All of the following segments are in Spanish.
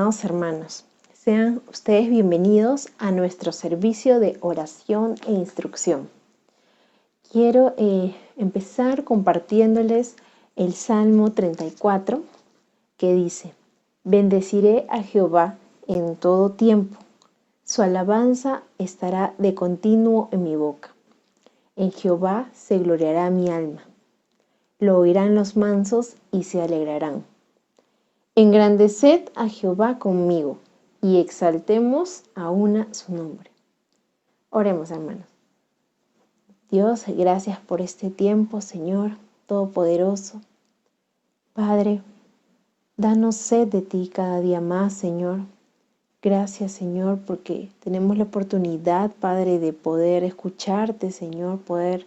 Amados hermanos, sean ustedes bienvenidos a nuestro servicio de oración e instrucción. Quiero empezar compartiéndoles el Salmo 34, que dice: Bendeciré a Jehová en todo tiempo, su alabanza estará de continuo en mi boca. En Jehová se gloriará mi alma, lo oirán los mansos y se alegrarán. Engrandeced a Jehová conmigo y exaltemos aún su nombre. Oremos, hermanos. Dios, gracias por este tiempo, Señor Todopoderoso. Padre, danos sed de ti cada día más, Señor. Gracias, Señor, porque tenemos la oportunidad, Padre, de poder escucharte, Señor, poder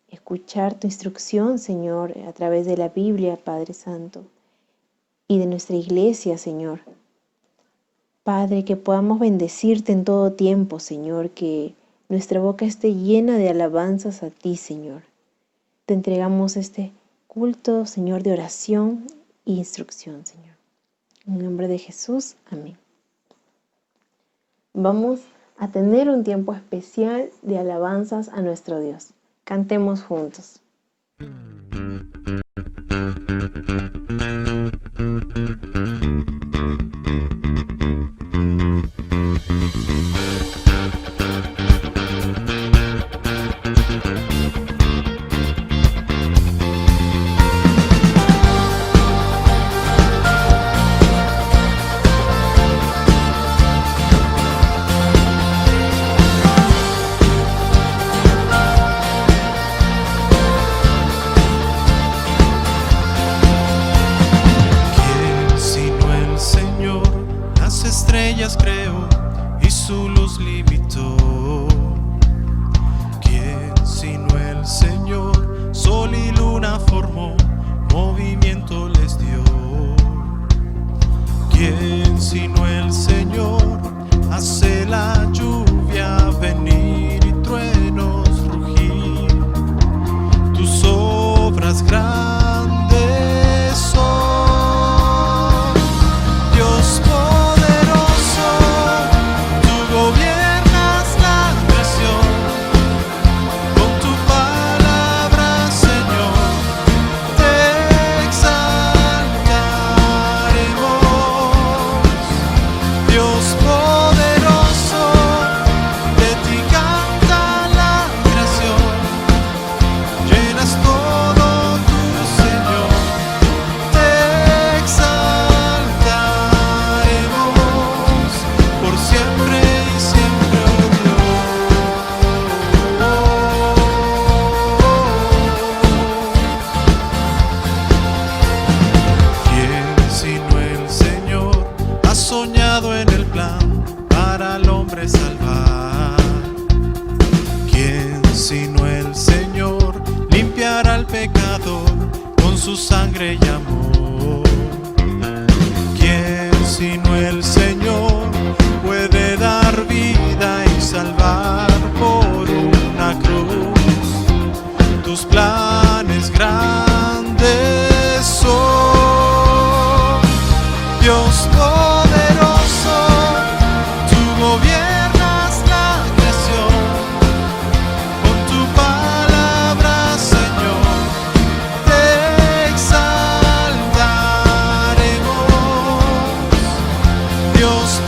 escuchar tu instrucción, Señor, a través de la Biblia, Padre Santo, y de nuestra iglesia, Señor. Padre, que podamos bendecirte en todo tiempo, Señor, que nuestra boca esté llena de alabanzas a ti, Señor. Te entregamos este culto, Señor, de oración e instrucción, Señor. En el nombre de Jesús, amén. Vamos a tener un tiempo especial de alabanzas a nuestro Dios. Cantemos juntos. Creó y su luz limitó. ¿Quién sino el Señor? Sol y luna formó, movimiento les dio. ¿Quién sino el Señor? Hace la lluvia venir y truenos rugir. Tus obras grandes son, Dios. Su sangre y amor. ¿Quién sino el Señor puede dar vida y salvar por una cruz? Tus planes grandes son, Dios poderoso, tú gobiernas la creación. Con tu palabra, Señor, Dios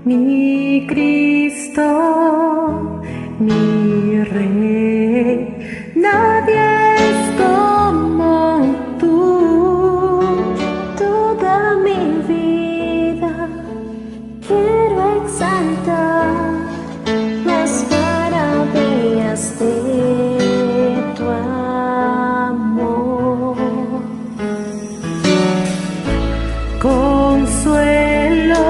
mi Cristo, mi Rey. Nadie es como tú. Toda mi vida quiero exaltar las maravillas de tu amor. Consuelo,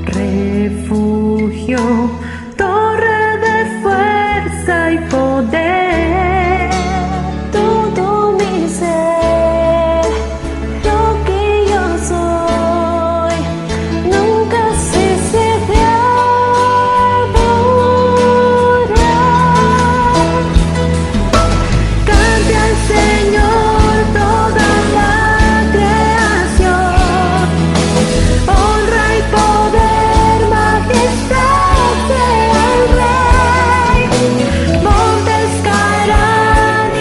refugio, torre de fuerza y poder. Todo mi ser, lo que yo soy, nunca cese de adorar. Cante al Señor toda la creación, honra y poder, majestad del Rey. Montes caerán y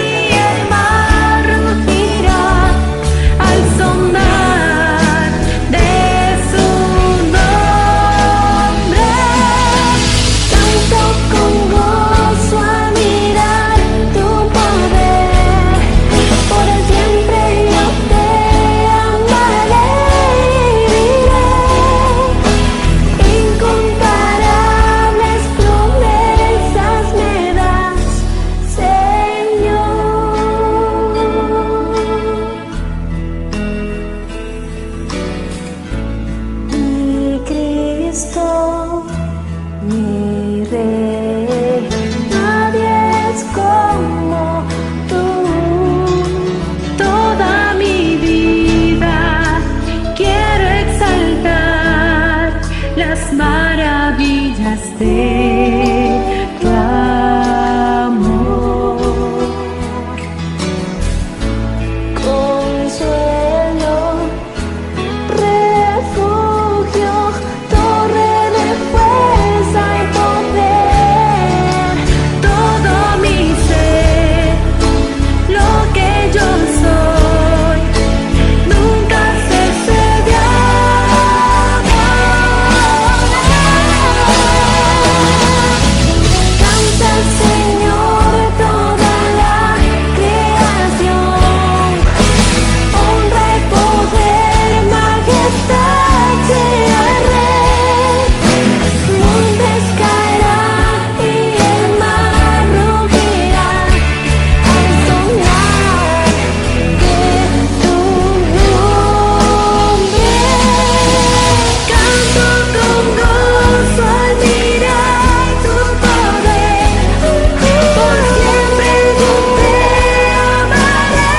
el mar rugirá al sonar de su nombre. Canto con gozo al mirar tu poder, por siempre yo te amaré y diré, incomparables promesas me das, Señor. Mi Cristo, mi Rey, nadie es como tú. Toda mi vida quiero exaltar las maravillas de tu amor. Consuelo, refugio, torre de fuerza y poder. Todo mi ser, lo que yo soy, nunca cese de adorar. Canta al Señor toda la creación, honra y poder, majestad sea el Rey. Montes caerán y el mar rugirá al sonar de tu nombre. Canto con gozo al mirar tu poder, por siempre yo te amaré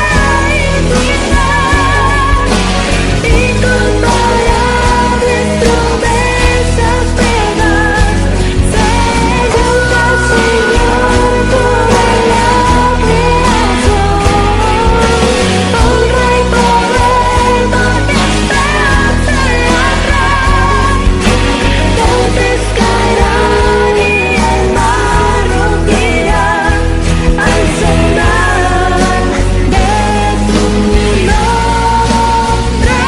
y diré, incomparables promesas me das, Señor, toda la creación, honra y poder, majestad sea el Rey. Montes caerán y el mar rugirá al sonar de tu nombre.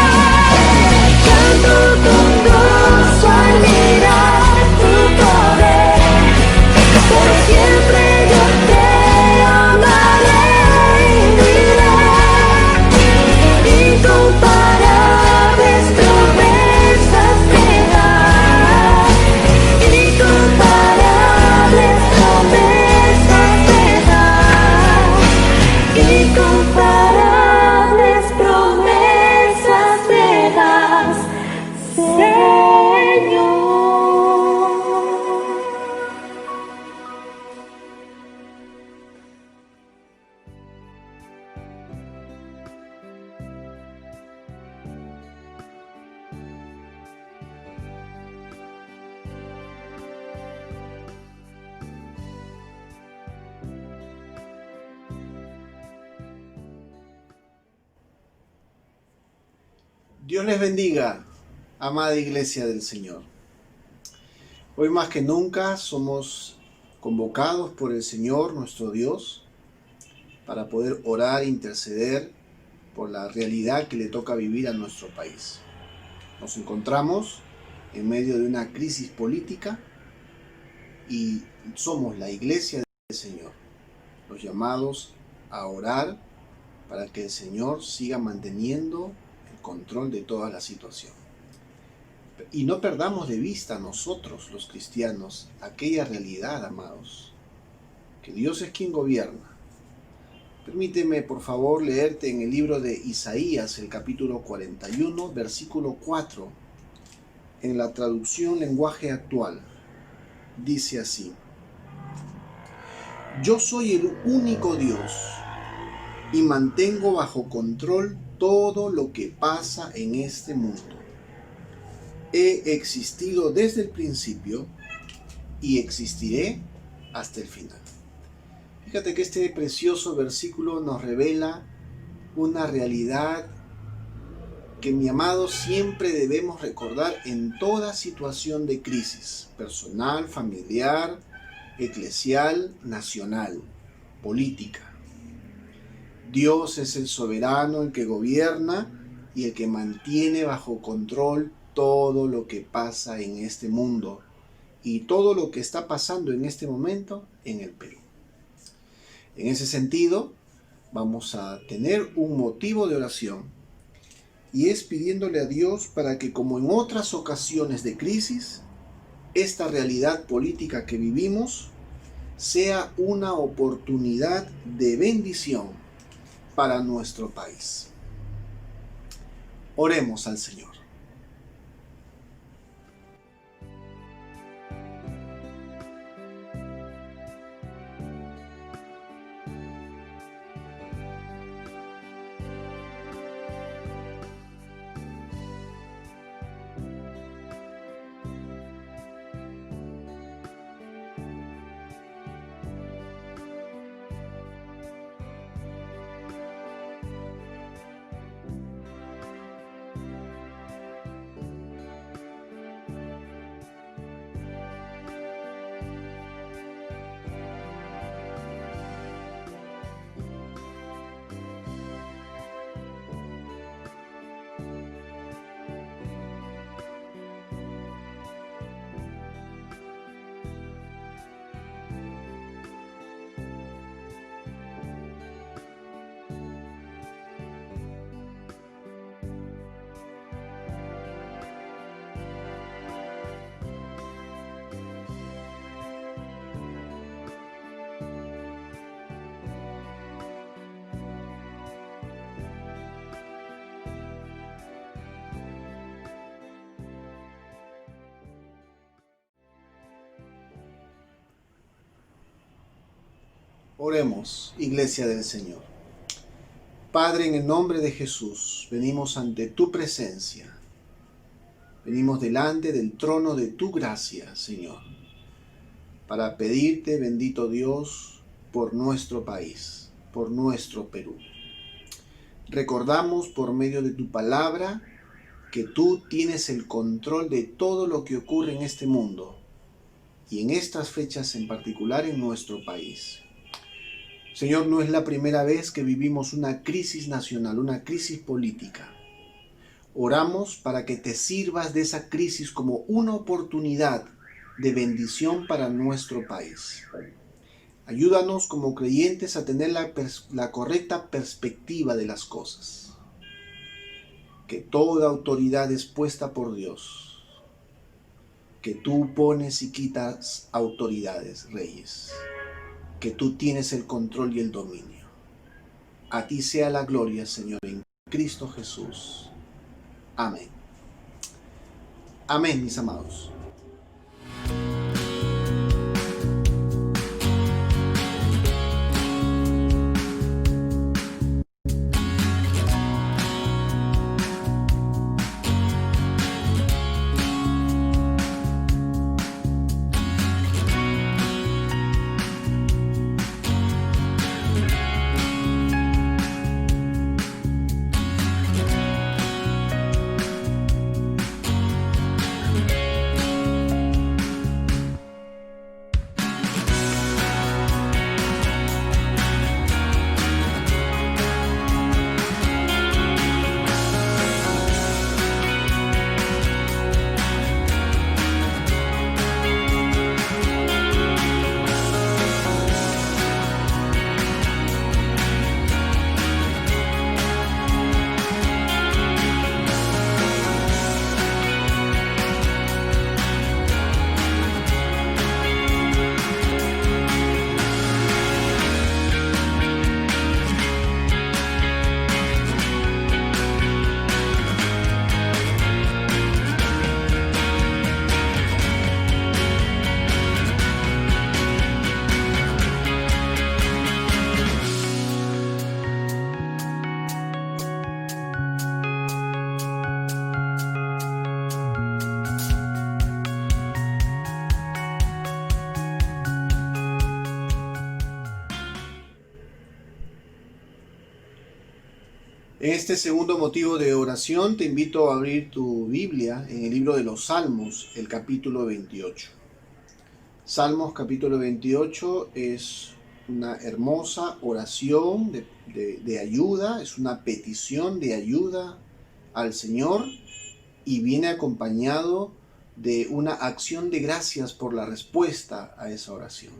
Canto con gozo al mirar tu poder, por siempre yo te amaré y diré, incomparables promesas me das, incomparables promesas me das, incomparables promesas me das, Señor. Dios les bendiga, amada Iglesia del Señor. Hoy más que nunca somos convocados por el Señor, nuestro Dios, para poder orar e interceder por la realidad que le toca vivir a nuestro país. Nos encontramos en medio de una crisis política y somos la iglesia del Señor, los llamados a orar para que el Señor siga manteniendo el control de toda la situación. Y no perdamos de vista nosotros, los cristianos, aquella realidad, amados, que Dios es quien gobierna. Permíteme, por favor, leerte en el libro de Isaías, el capítulo 41, versículo 4, en la traducción lenguaje actual. Dice así: Yo soy el único Dios y mantengo bajo control todo lo que pasa en este mundo. He existido desde el principio y existiré hasta el final. Fíjate que este precioso versículo nos revela una realidad que, mi amado, siempre debemos recordar en toda situación de crisis, personal, familiar, eclesial, nacional, política. Dios es el soberano, el que gobierna y el que mantiene bajo control todo lo que pasa en este mundo y todo lo que está pasando en este momento en el Perú. En ese sentido, vamos a tener un motivo de oración y es pidiéndole a Dios para que, como en otras ocasiones de crisis, esta realidad política que vivimos sea una oportunidad de bendición para nuestro país. Oremos al Señor. Oremos, Iglesia del Señor. Padre, en el nombre de Jesús, venimos ante tu presencia. Venimos delante del trono de tu gracia, Señor, para pedirte, bendito Dios, por nuestro país, por nuestro Perú. Recordamos por medio de tu palabra que tú tienes el control de todo lo que ocurre en este mundo y en estas fechas en particular en nuestro país. Señor, no es la primera vez que vivimos una crisis nacional, una crisis política. Oramos para que te sirvas de esa crisis como una oportunidad de bendición para nuestro país. Ayúdanos como creyentes a tener la correcta perspectiva de las cosas. Que toda autoridad es puesta por Dios. Que tú pones y quitas autoridades, reyes. Que tú tienes el control y el dominio. A ti sea la gloria, Señor, en Cristo Jesús. Amén. Amén, mis amados. En este segundo motivo de oración te invito a abrir tu Biblia en el libro de los Salmos, el capítulo 28. Salmos capítulo 28 es una hermosa oración de ayuda, es una petición de ayuda al Señor y viene acompañado de una acción de gracias por la respuesta a esa oración.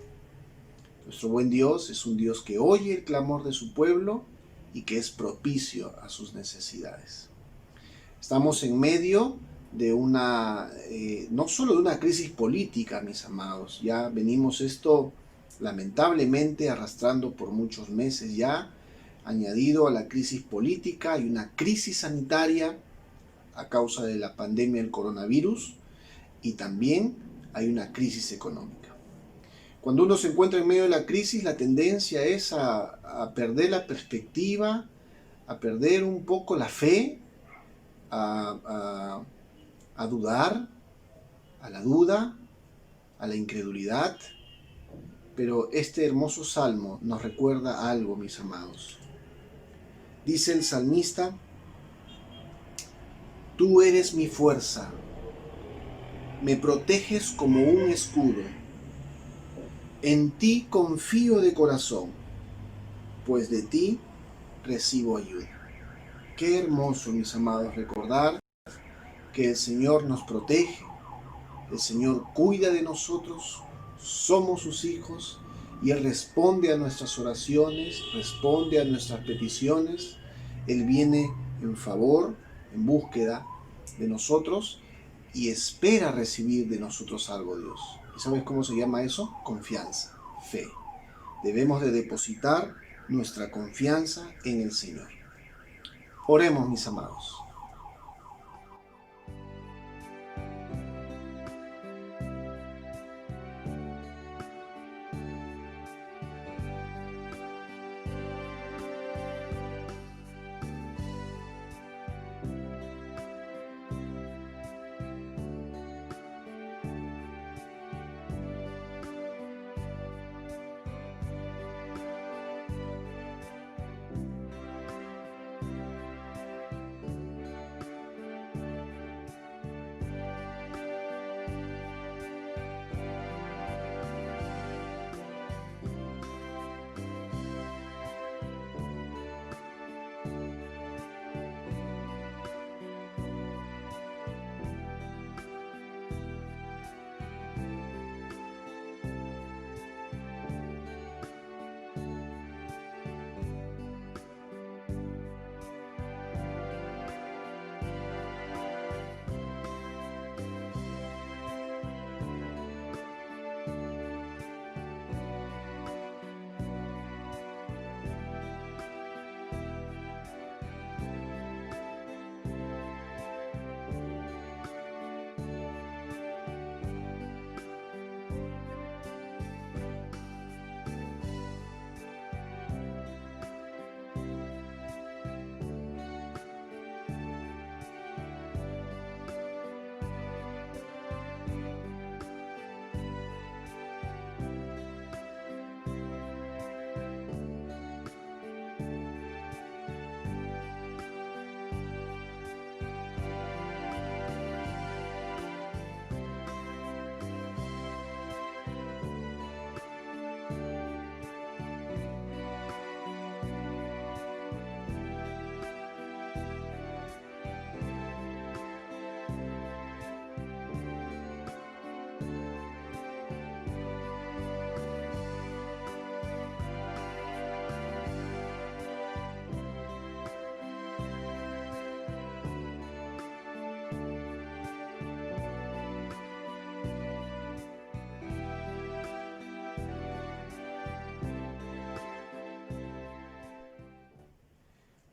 Nuestro buen Dios es un Dios que oye el clamor de su pueblo y que es propicio a sus necesidades. Estamos en medio de no solo de una crisis política, mis amados, ya venimos esto lamentablemente arrastrando por muchos meses ya, añadido a la crisis política hay una crisis sanitaria a causa de la pandemia del coronavirus y también hay una crisis económica. Cuando uno se encuentra en medio de la crisis, la tendencia es a perder la perspectiva, a perder un poco la fe, a dudar, a la duda, a la incredulidad. Pero este hermoso salmo nos recuerda algo, mis amados. Dice el salmista: tú eres mi fuerza, me proteges como un escudo. En ti confío de corazón, pues de ti recibo ayuda. Qué hermoso, mis amados, recordar que el Señor nos protege, el Señor cuida de nosotros, somos sus hijos y Él responde a nuestras oraciones, responde a nuestras peticiones. Él viene en favor, en búsqueda de nosotros y espera recibir de nosotros algo, Dios. ¿Y sabes cómo se llama eso? Confianza, fe. Debemos de depositar nuestra confianza en el Señor. Oremos, mis amados.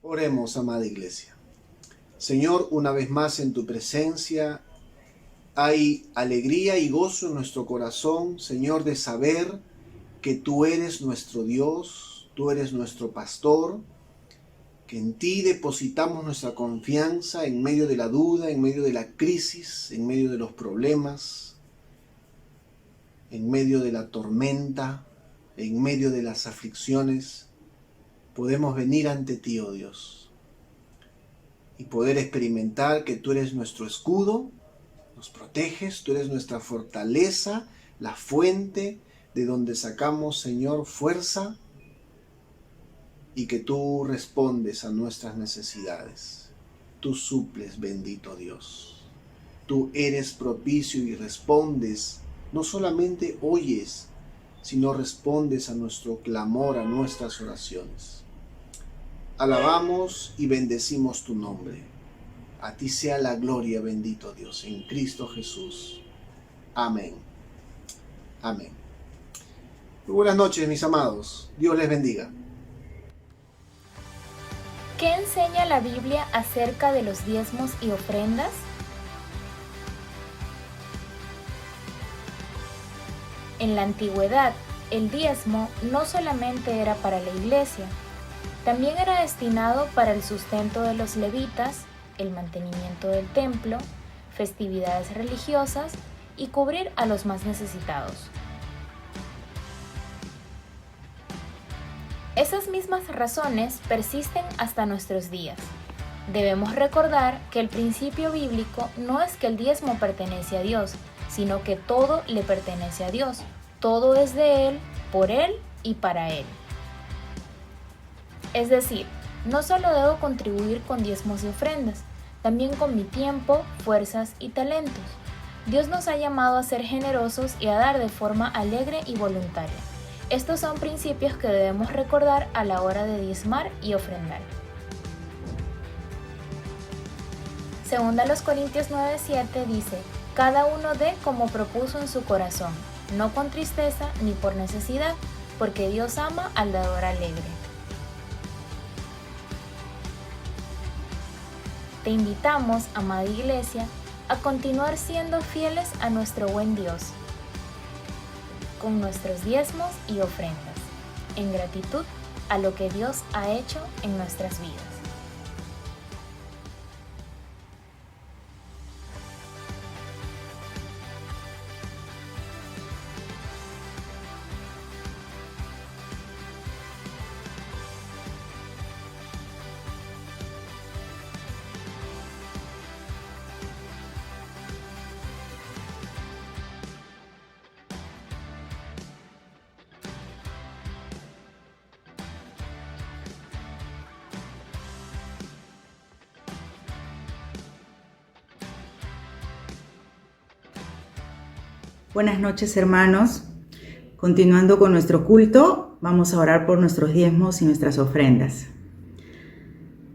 Oremos, amada iglesia. Señor, una vez más en tu presencia hay alegría y gozo en nuestro corazón, Señor, de saber que tú eres nuestro Dios, tú eres nuestro pastor, que en ti depositamos nuestra confianza en medio de la duda, en medio de la crisis, en medio de los problemas, en medio de la tormenta, en medio de las aflicciones. Podemos venir ante ti, oh Dios. y poder experimentar que tú eres nuestro escudo, nos proteges, tú eres nuestra fortaleza, la fuente de donde sacamos, Señor, fuerza, y que tú respondes a nuestras necesidades. Tú suples, bendito Dios. Tú eres propicio y respondes, no solamente oyes, sino respondes a nuestro clamor, a nuestras oraciones. Alabamos y bendecimos tu nombre. A ti sea la gloria, bendito Dios, en Cristo Jesús. Amén. Amén. Muy buenas noches, mis amados. Dios les bendiga. ¿Qué enseña la Biblia acerca de los diezmos y ofrendas? En la antigüedad, el diezmo no solamente era para la iglesia, también era destinado para el sustento de los levitas, el mantenimiento del templo, festividades religiosas y cubrir a los más necesitados. Esas mismas razones persisten hasta nuestros días. Debemos recordar que el principio bíblico no es que el diezmo pertenece a Dios, sino que todo le pertenece a Dios. Todo es de Él, por Él y para Él. Es decir, no solo debo contribuir con diezmos y ofrendas, también con mi tiempo, fuerzas y talentos. Dios nos ha llamado a ser generosos y a dar de forma alegre y voluntaria. Estos son principios que debemos recordar a la hora de diezmar y ofrendar. Según a los Corintios 9:7 dice, cada uno dé como propuso en su corazón, no con tristeza ni por necesidad, porque Dios ama al dador alegre. Te invitamos, amada Iglesia, a continuar siendo fieles a nuestro buen Dios, con nuestros diezmos y ofrendas, en gratitud a lo que Dios ha hecho en nuestras vidas. Buenas noches, hermanos. Continuando con nuestro culto, vamos a orar por nuestros diezmos y nuestras ofrendas.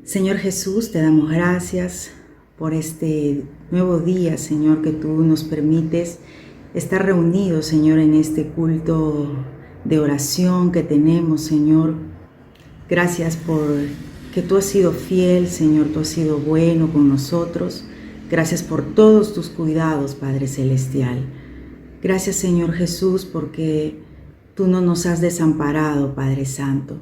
Señor Jesús, te damos gracias por este nuevo día, Señor, que tú nos permites estar reunidos, Señor, en este culto de oración que tenemos, Señor. Gracias por que tú has sido fiel, Señor, tú has sido bueno con nosotros. Gracias por todos tus cuidados, Padre Celestial. Gracias, Señor Jesús, porque tú no nos has desamparado, Padre Santo.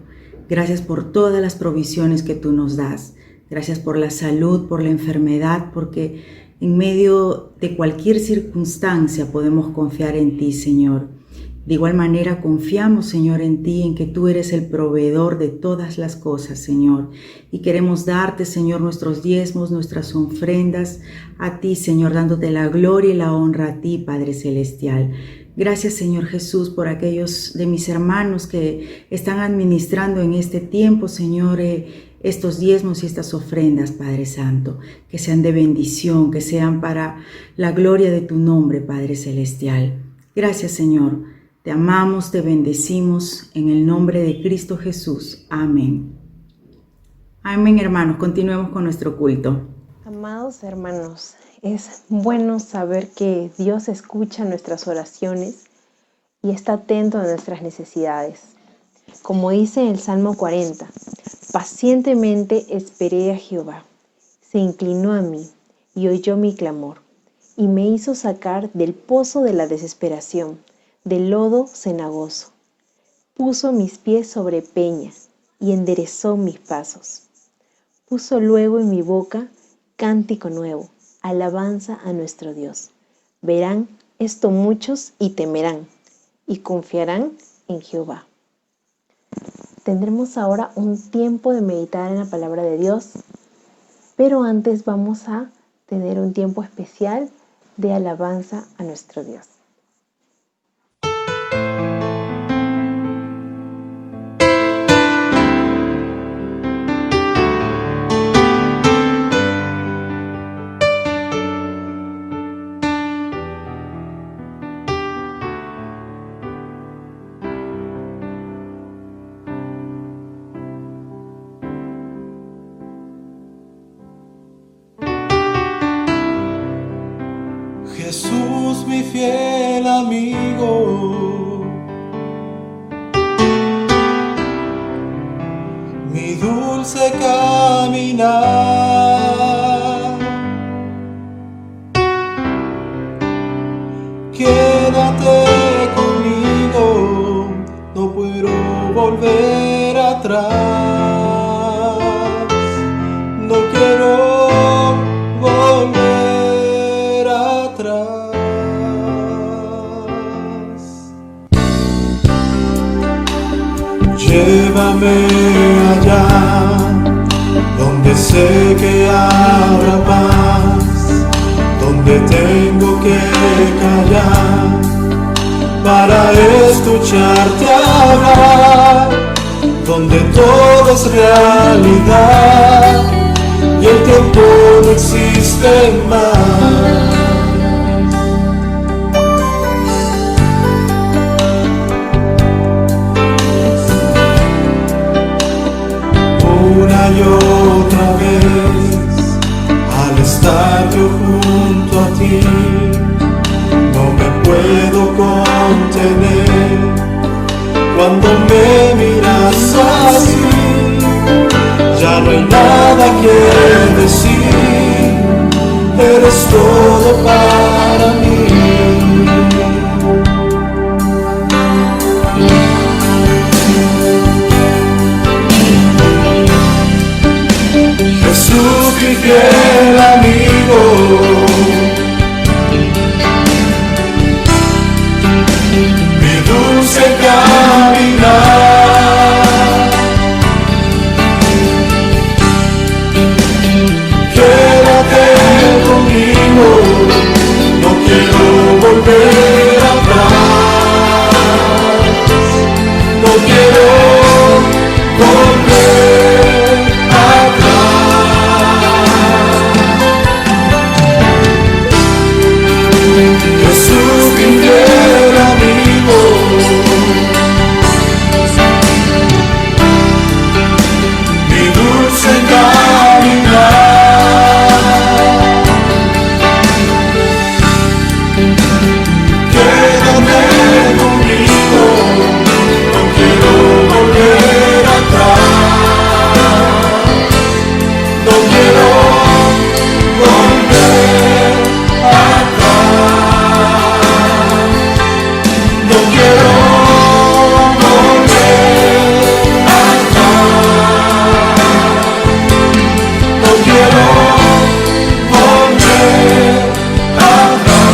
Gracias por todas las provisiones que tú nos das. Gracias por la salud, por la enfermedad, porque en medio de cualquier circunstancia podemos confiar en ti, Señor. De igual manera confiamos, Señor, en ti, en que tú eres el proveedor de todas las cosas, Señor. Y queremos darte, Señor, nuestros diezmos, nuestras ofrendas a ti, Señor, dándote la gloria y la honra a ti, Padre Celestial. Gracias, Señor Jesús, por aquellos de mis hermanos que están administrando en este tiempo, Señor, estos diezmos y estas ofrendas, Padre Santo, que sean de bendición, que sean para la gloria de tu nombre, Padre Celestial. Gracias, Señor. Te amamos, te bendecimos en el nombre de Cristo Jesús. Amén. Amén, hermanos. Continuemos con nuestro culto. Amados hermanos, es bueno saber que Dios escucha nuestras oraciones y está atento a nuestras necesidades. Como dice en el Salmo 40, pacientemente esperé a Jehová, se inclinó a mí y oyó mi clamor, y me hizo sacar del pozo de la desesperación, del lodo cenagoso. Puso mis pies sobre peña y enderezó mis pasos. Puso luego en mi boca cántico nuevo, alabanza a nuestro Dios. Verán esto muchos y temerán, y confiarán en Jehová. Tendremos ahora un tiempo de meditar en la palabra de Dios. Pero antes vamos a tener un tiempo especial de alabanza a nuestro Dios. Jesús, mi fiel amigo, mi dulce caminar, quédate conmigo, no puedo volver atrás, no quiero volver atrás. Llévame allá, donde sé que habrá paz, donde tengo que callar para escucharte hablar, donde todo es realidad y el tiempo no existe más. Una y otra vez, al estar yo junto a ti, no me puedo contener. Cuando me miras así, ya no hay nada que decir, eres todo para mí. Jesús, mi fiel amigo, mi dulce caminar, quédate conmigo, no quiero volver atrás, no quiero volver atrás. Jesús, mi fiel amigo, mi dulce caminar, quédate conmigo, no quiero volver atrás, no quiero volver atrás, no quiero volver atrás, no quiero volver atrás.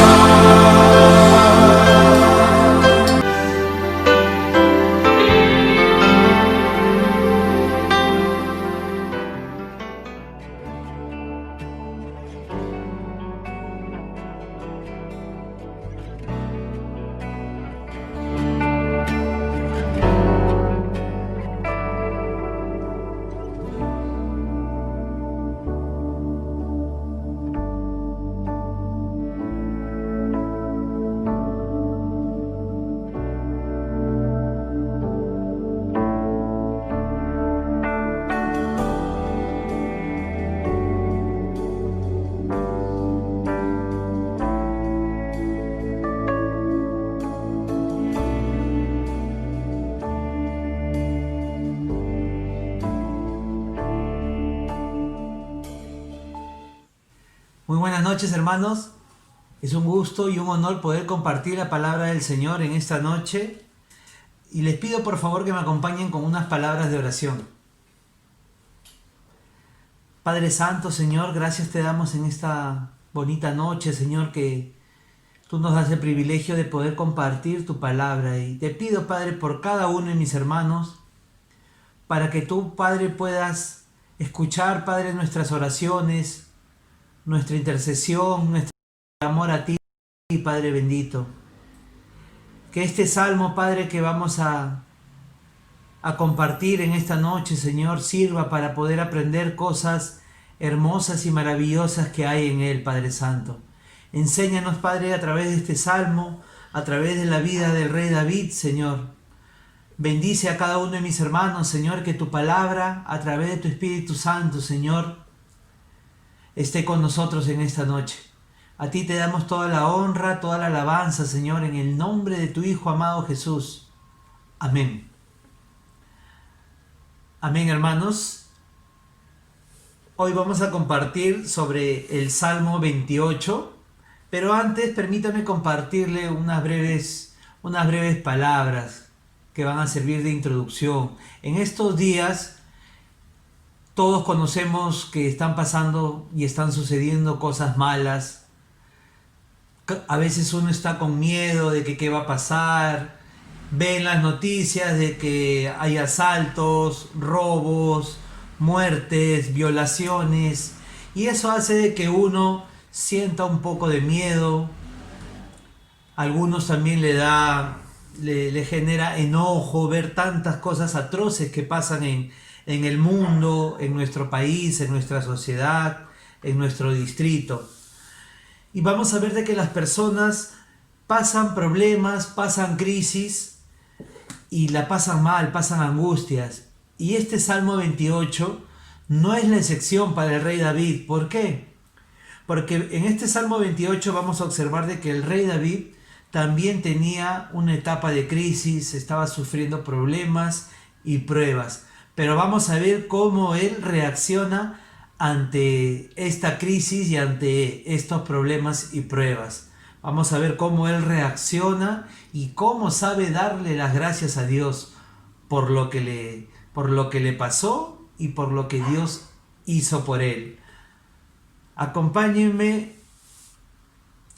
Muy buenas noches, hermanos. Es un gusto y un honor poder compartir la palabra del Señor en esta noche. Y les pido por favor que me acompañen con unas palabras de oración. Padre Santo, Señor, gracias te damos en esta bonita noche, Señor, que tú nos das el privilegio de poder compartir tu palabra. Y te pido, Padre, por cada uno de mis hermanos, para que tú, Padre, puedas escuchar, Padre, nuestras oraciones, nuestra intercesión, nuestro amor a ti, Padre bendito. Que este salmo, Padre, que vamos a compartir en esta noche, Señor, sirva para poder aprender cosas hermosas y maravillosas que hay en él, Padre Santo. Enséñanos, Padre, a través de este salmo, a través de la vida del rey David, Señor. Bendice a cada uno de mis hermanos, Señor, que tu palabra, a través de tu Espíritu Santo, Señor, esté con nosotros en esta noche. A ti te damos toda la honra, toda la alabanza, Señor, en el nombre de tu Hijo amado Jesús. Amén. Amén, hermanos. Hoy vamos a compartir sobre el Salmo 28, pero antes permítame compartirle unas breves palabras que van a servir de introducción. En estos días todos conocemos que están pasando y están sucediendo cosas malas. A veces uno está con miedo de que qué va a pasar. Ve en las noticias de que hay asaltos, robos, muertes, violaciones, y eso hace de que uno sienta un poco de miedo. A algunos también le genera enojo ver tantas cosas atroces que pasan en el mundo, en nuestro país, en nuestra sociedad, en nuestro distrito. Y vamos a ver de que las personas pasan problemas, pasan crisis y la pasan mal, pasan angustias. Y este Salmo 28 no es la excepción para el rey David. ¿Por qué? Porque en este Salmo 28 vamos a observar de que el rey David también tenía una etapa de crisis, estaba sufriendo problemas y pruebas. Pero vamos a ver cómo él reacciona ante esta crisis y ante estos problemas y pruebas. Vamos a ver cómo él reacciona y cómo sabe darle las gracias a Dios por lo que le pasó y por lo que Dios hizo por él. Acompáñenme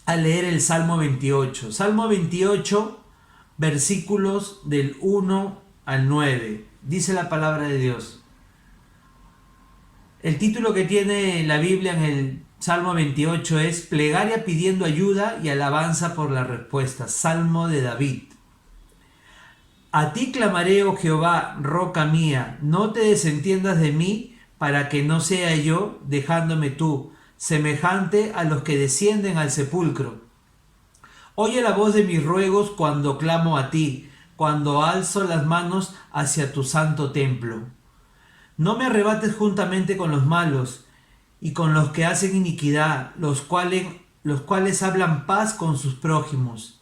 a leer el Salmo 28. Salmo 28, versículos del 1 al 9. Dice la palabra de Dios. El título que tiene la Biblia en el Salmo 28 es Plegaria pidiendo ayuda y alabanza por la respuesta. Salmo de David. A ti clamaré, oh Jehová, roca mía, no te desentiendas de mí, para que no sea yo, dejándome tú, semejante a los que descienden al sepulcro. Oye la voz de mis ruegos cuando clamo a ti, cuando alzo las manos hacia tu santo templo. No me arrebates juntamente con los malos y con los que hacen iniquidad, los cuales hablan paz con sus prójimos.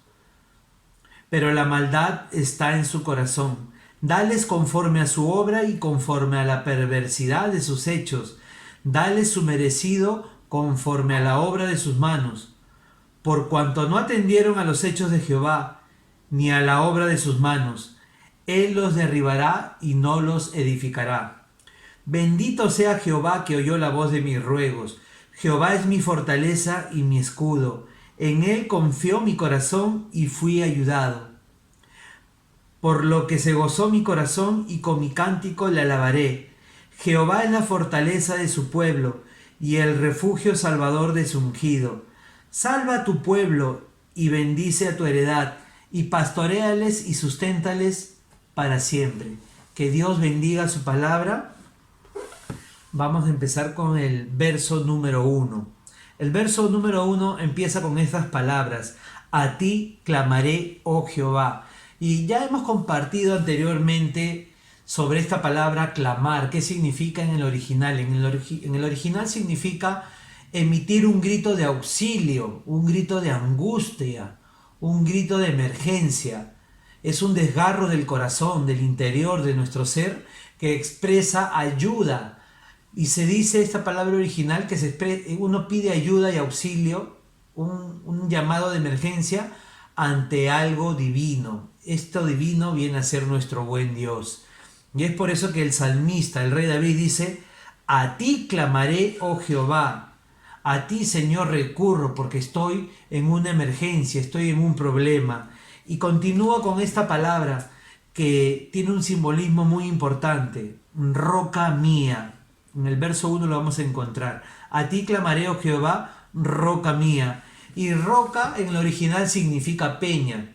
Pero la maldad está en su corazón. Dales conforme a su obra y conforme a la perversidad de sus hechos. Dales su merecido conforme a la obra de sus manos. Por cuanto no atendieron a los hechos de Jehová, ni a la obra de sus manos, Él los derribará y no los edificará. Bendito sea Jehová que oyó la voz de mis ruegos. Jehová es mi fortaleza y mi escudo. En Él confió mi corazón y fui ayudado. Por lo que se gozó mi corazón y con mi cántico le alabaré. Jehová es la fortaleza de su pueblo y el refugio salvador de su ungido. Salva a tu pueblo y bendice a tu heredad y pastoréales y susténtales para siempre. Que Dios bendiga su palabra. Vamos a empezar con el verso número 1. El verso número 1 empieza con estas palabras. A ti clamaré, oh Jehová. Y ya hemos compartido anteriormente sobre esta palabra clamar. ¿Qué significa en el original? En el original significa emitir un grito de auxilio, un grito de angustia, un grito de emergencia. Es un desgarro del corazón, del interior de nuestro ser, que expresa ayuda. Y se dice esta palabra original que uno pide ayuda y auxilio, un llamado de emergencia ante algo divino. Esto divino viene a ser nuestro buen Dios. Y es por eso que el salmista, el rey David, dice: a ti clamaré, oh Jehová. A ti, Señor, recurro porque estoy en una emergencia, estoy en un problema. Y continúa con esta palabra que tiene un simbolismo muy importante. Roca mía. En el verso 1 lo vamos a encontrar. A ti clamaré, oh Jehová, roca mía. Y roca en el original significa peña.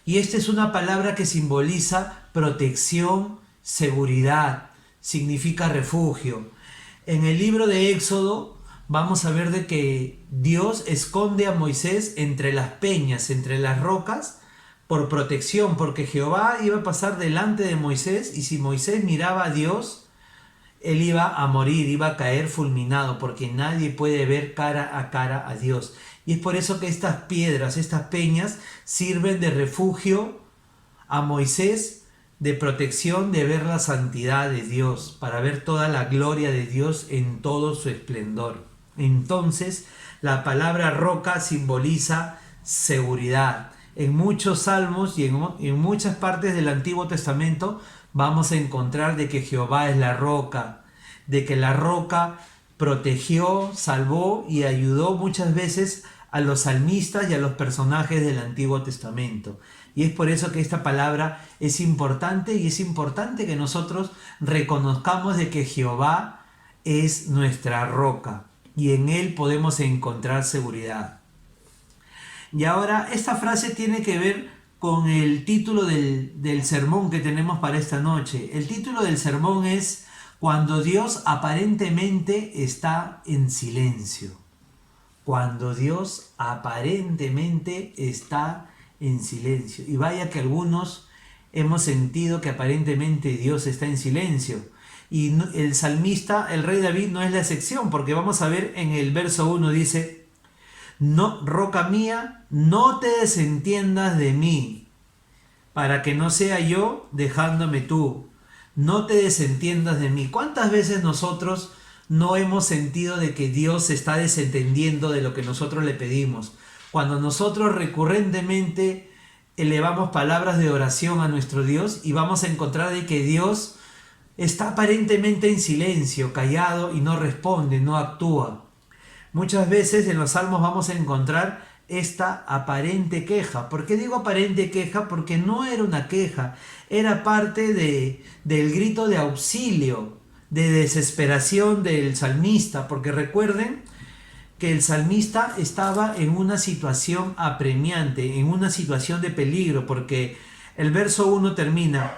Y esta es una palabra que simboliza protección, seguridad, significa refugio. En el libro de Éxodo vamos a ver de que Dios esconde a Moisés entre las peñas, entre las rocas, por protección, porque Jehová iba a pasar delante de Moisés y si Moisés miraba a Dios, él iba a morir, iba a caer fulminado, porque nadie puede ver cara a Dios. Y es por eso que estas piedras, estas peñas, sirven de refugio a Moisés, de protección, de ver la santidad de Dios, para ver toda la gloria de Dios en todo su esplendor. Entonces, la palabra roca simboliza seguridad. En muchos salmos y en muchas partes del Antiguo Testamento vamos a encontrar de que Jehová es la roca, de que la roca protegió, salvó y ayudó muchas veces a los salmistas y a los personajes del Antiguo Testamento. Y es por eso que esta palabra es importante y es importante que nosotros reconozcamos de que Jehová es nuestra roca y en Él podemos encontrar seguridad. Y ahora esta frase tiene que ver con el título del sermón que tenemos para esta noche. El título del sermón es Cuando Dios aparentemente está en silencio. Cuando Dios aparentemente está en silencio. Y vaya que algunos hemos sentido que aparentemente Dios está en silencio. Y el salmista, el rey David, no es la excepción, porque vamos a ver en el verso 1 dice: No, roca mía, no te desentiendas de mí, para que no sea yo dejándome tú. No te desentiendas de mí. ¿Cuántas veces nosotros no hemos sentido de que Dios se está desentendiendo de lo que nosotros le pedimos? Cuando nosotros recurrentemente elevamos palabras de oración a nuestro Dios y vamos a encontrar de que Dios está aparentemente en silencio, callado y no responde, no actúa. Muchas veces en los salmos vamos a encontrar esta aparente queja. ¿Por qué digo aparente queja? Porque no era una queja, era parte del grito de auxilio, de desesperación del salmista. Porque recuerden que el salmista estaba en una situación apremiante, en una situación de peligro, porque el verso 1 termina: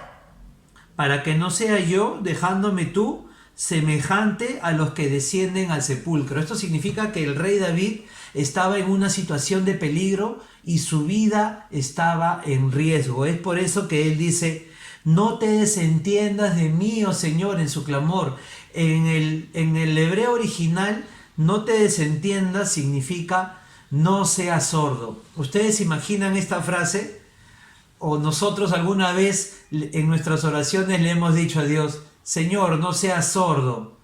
para que no sea yo dejándome tú, semejante a los que descienden al sepulcro. Esto significa que el rey David estaba en una situación de peligro y su vida estaba en riesgo. Es por eso que él dice: no te desentiendas de mí, oh Señor, en su clamor. En el hebreo original, no te desentiendas significa no seas sordo. ¿Ustedes imaginan esta frase? O nosotros alguna vez en nuestras oraciones le hemos dicho a Dios: Señor, no seas sordo.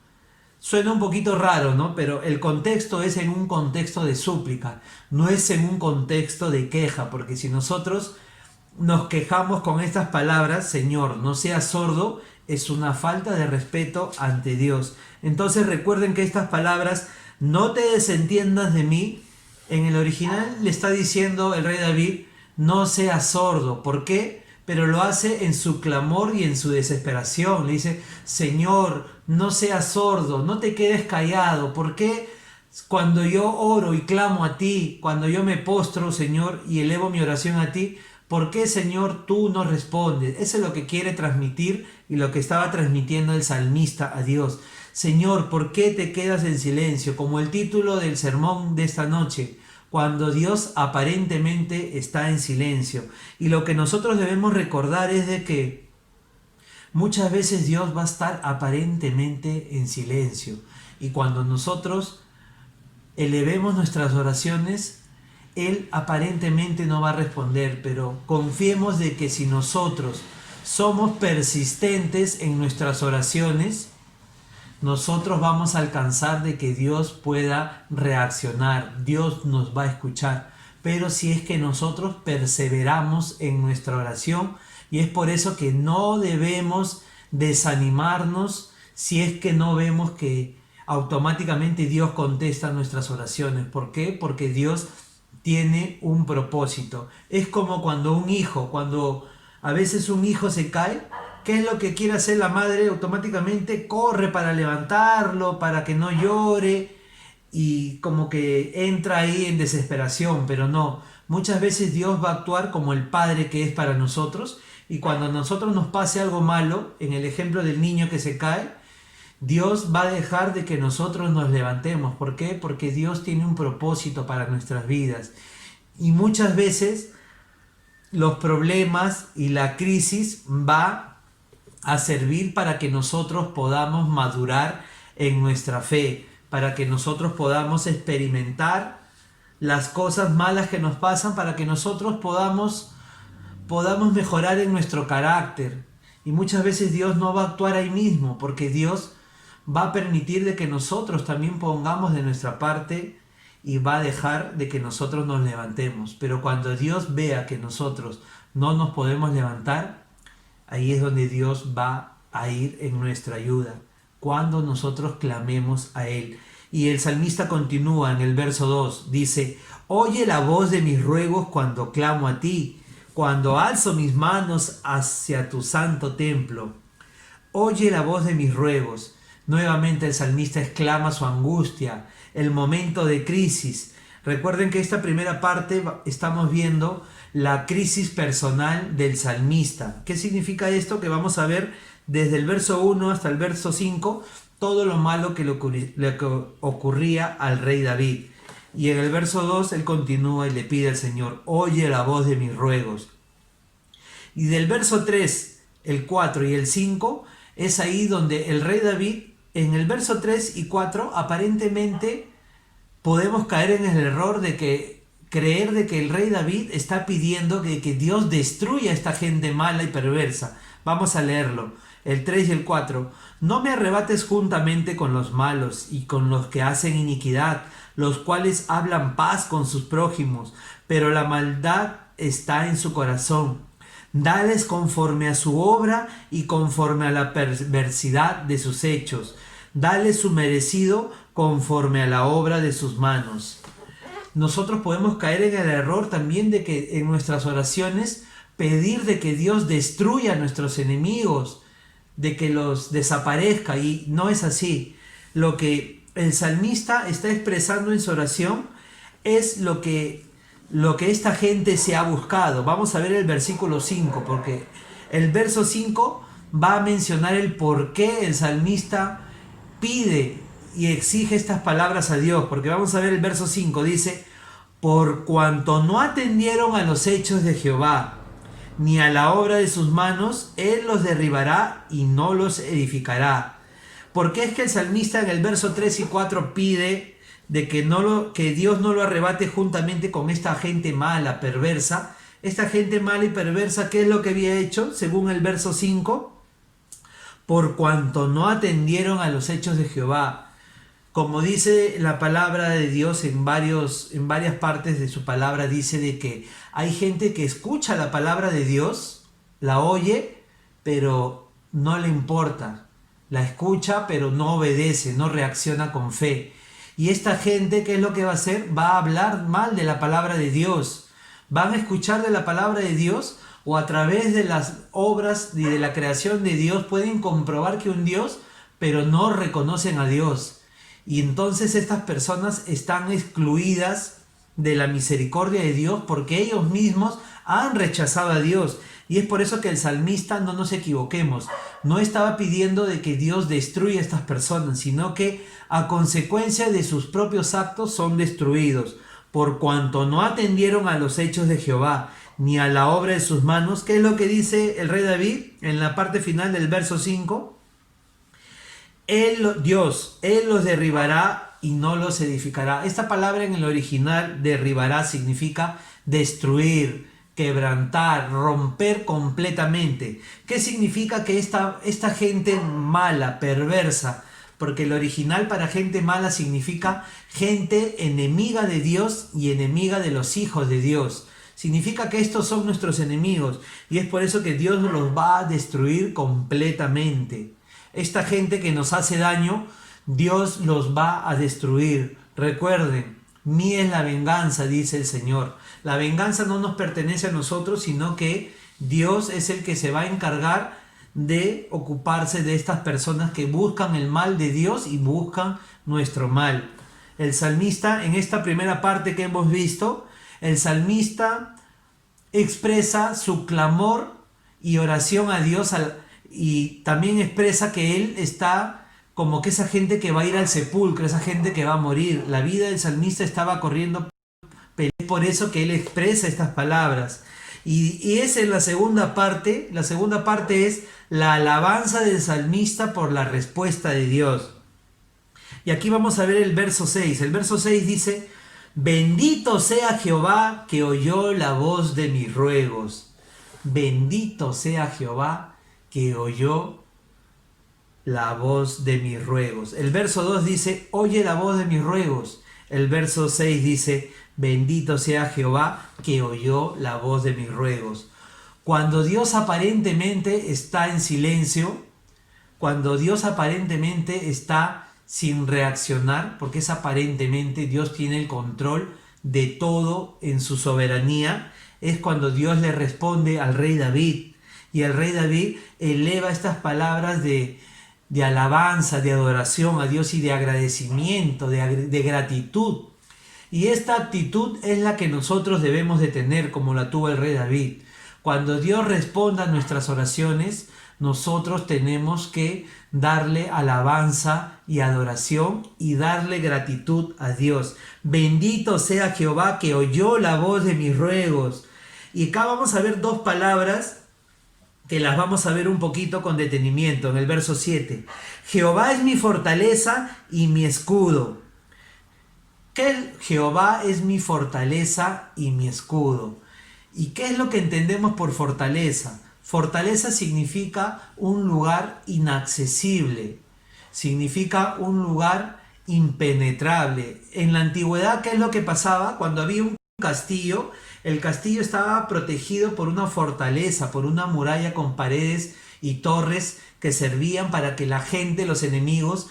Suena un poquito raro, ¿no? Pero el contexto es en un contexto de súplica, no es en un contexto de queja, porque si nosotros nos quejamos con estas palabras, Señor, no seas sordo, es una falta de respeto ante Dios. Entonces recuerden que estas palabras, no te desentiendas de mí, en el original le está diciendo el rey David, no seas sordo. ¿Por qué? Pero lo hace en su clamor y en su desesperación. Le dice: Señor, no seas sordo, no te quedes callado. ¿Por qué cuando yo oro y clamo a ti, cuando yo me postro, Señor, y elevo mi oración a ti, por qué, Señor, tú no respondes? Eso es lo que quiere transmitir y lo que estaba transmitiendo el salmista a Dios. Señor, ¿por qué te quedas en silencio? Como el título del sermón de esta noche: cuando Dios aparentemente está en silencio. Y lo que nosotros debemos recordar es de que muchas veces Dios va a estar aparentemente en silencio. Y cuando nosotros elevemos nuestras oraciones, Él aparentemente no va a responder. Pero confiemos de que si nosotros somos persistentes en nuestras oraciones, nosotros vamos a alcanzar de que Dios pueda reaccionar, Dios nos va a escuchar, pero si es que nosotros perseveramos en nuestra oración, y es por eso que no debemos desanimarnos si es que no vemos que automáticamente Dios contesta nuestras oraciones. ¿Por qué? Porque Dios tiene un propósito. Es como cuando a veces un hijo se cae ¿qué es lo que quiere hacer la madre? Automáticamente corre para levantarlo, para que no llore, y como que entra ahí en desesperación, pero no. Muchas veces Dios va a actuar como el padre que es para nosotros, y cuando a nosotros nos pase algo malo, en el ejemplo del niño que se cae, Dios va a dejar de que nosotros nos levantemos. ¿Por qué? Porque Dios tiene un propósito para nuestras vidas. Y muchas veces los problemas y la crisis va a servir para que nosotros podamos madurar en nuestra fe, para que nosotros podamos experimentar las cosas malas que nos pasan, para que nosotros podamos mejorar en nuestro carácter. Y muchas veces Dios no va a actuar ahí mismo, porque Dios va a permitir de que nosotros también pongamos de nuestra parte y va a dejar de que nosotros nos levantemos. Pero cuando Dios vea que nosotros no nos podemos levantar, ahí es donde Dios va a ir en nuestra ayuda, cuando nosotros clamemos a Él. Y el salmista continúa en el verso 2, dice: oye la voz de mis ruegos cuando clamo a ti, cuando alzo mis manos hacia tu santo templo. Oye la voz de mis ruegos. Nuevamente el salmista exclama su angustia, el momento de crisis. Recuerden que esta primera parte estamos viendo la crisis personal del salmista. ¿Qué significa esto? Que vamos a ver desde el verso 1 hasta el verso 5 todo lo malo que le ocurría al rey David. Y en el verso 2 él continúa y le pide al Señor: oye la voz de mis ruegos. Y del verso 3, el 4 y el 5 es ahí donde el rey David, en el verso 3 y 4, aparentemente podemos caer en el error de creer de que el rey David está pidiendo que Dios destruya a esta gente mala y perversa. Vamos a leerlo, el 3 y el 4. No me arrebates juntamente con los malos y con los que hacen iniquidad, los cuales hablan paz con sus prójimos, pero la maldad está en su corazón. Dales conforme a su obra y conforme a la perversidad de sus hechos. Dales su merecido conforme a la obra de sus manos. Nosotros podemos caer en el error también de que en nuestras oraciones pedir de que Dios destruya a nuestros enemigos, de que los desaparezca, y no es así. Lo que el salmista está expresando en su oración es lo que esta gente se ha buscado. Vamos a ver el versículo 5, porque el verso 5 va a mencionar el por qué el salmista pide y exige estas palabras a Dios. Porque vamos a ver el verso 5, dice: por cuanto no atendieron a los hechos de Jehová, ni a la obra de sus manos, Él los derribará y no los edificará. ¿Por qué es que el salmista en el verso 3 y 4 pide de que Dios no lo arrebate juntamente con esta gente mala, perversa? Esta gente mala y perversa, ¿qué es lo que había hecho? Según el verso 5, por cuanto no atendieron a los hechos de Jehová. Como dice la palabra de Dios en varias partes de su palabra, dice de que hay gente que escucha la palabra de Dios, la oye, pero no le importa. La escucha, pero no obedece, no reacciona con fe. Y esta gente, ¿qué es lo que va a hacer? Va a hablar mal de la palabra de Dios. Van a escuchar de la palabra de Dios, o a través de las obras y de la creación de Dios pueden comprobar que un Dios, pero no reconocen a Dios. Y entonces estas personas están excluidas de la misericordia de Dios porque ellos mismos han rechazado a Dios. Y es por eso que el salmista, no nos equivoquemos, no estaba pidiendo de que Dios destruya a estas personas, sino que a consecuencia de sus propios actos son destruidos. Por cuanto no atendieron a los hechos de Jehová, ni a la obra de sus manos. ¿Qué es lo que dice el rey David en la parte final del verso 5? Él los derribará y no los edificará. Esta palabra en el original, derribará, significa destruir, quebrantar, romper completamente. ¿Qué significa? Que esta gente mala, perversa, porque el original para gente mala significa gente enemiga de Dios y enemiga de los hijos de Dios. Significa que estos son nuestros enemigos, y es por eso que Dios los va a destruir completamente. Esta gente que nos hace daño, Dios los va a destruir. Recuerden, mía es la venganza, dice el Señor. La venganza no nos pertenece a nosotros, sino que Dios es el que se va a encargar de ocuparse de estas personas que buscan el mal de Dios y buscan nuestro mal. El salmista, en esta primera parte que hemos visto, el salmista expresa su clamor y oración a Dios y también expresa que él está como que esa gente que va a ir al sepulcro, esa gente que va a morir. La vida del salmista estaba corriendo, por eso que él expresa estas palabras. Y es en la segunda parte es la alabanza del salmista por la respuesta de Dios. Y aquí vamos a ver el verso 6. El verso 6 dice: bendito sea Jehová que oyó la voz de mis ruegos. Bendito sea Jehová que oyó la voz de mis ruegos. El verso 2 dice: oye la voz de mis ruegos. El verso 6 dice: bendito sea Jehová que oyó la voz de mis ruegos. Cuando Dios aparentemente está en silencio, cuando Dios aparentemente está sin reaccionar, porque es aparentemente, Dios tiene el control de todo en su soberanía, es cuando Dios le responde al rey David. Y el rey David eleva estas palabras de alabanza, de adoración a Dios y de agradecimiento, de gratitud. Y esta actitud es la que nosotros debemos de tener, como la tuvo el rey David. Cuando Dios responda a nuestras oraciones, nosotros tenemos que darle alabanza y adoración y darle gratitud a Dios. Bendito sea Jehová que oyó la voz de mis ruegos. Y acá vamos a ver dos palabras que las vamos a ver un poquito con detenimiento. En el verso 7. Jehová es mi fortaleza y mi escudo. ¿Qué? Jehová es mi fortaleza y mi escudo. ¿Y qué es lo que entendemos por fortaleza? Fortaleza significa un lugar inaccesible, significa un lugar impenetrable. En la antigüedad, ¿qué es lo que pasaba? Cuando había un castillo, el castillo estaba protegido por una fortaleza, por una muralla con paredes y torres que servían para que la gente, los enemigos,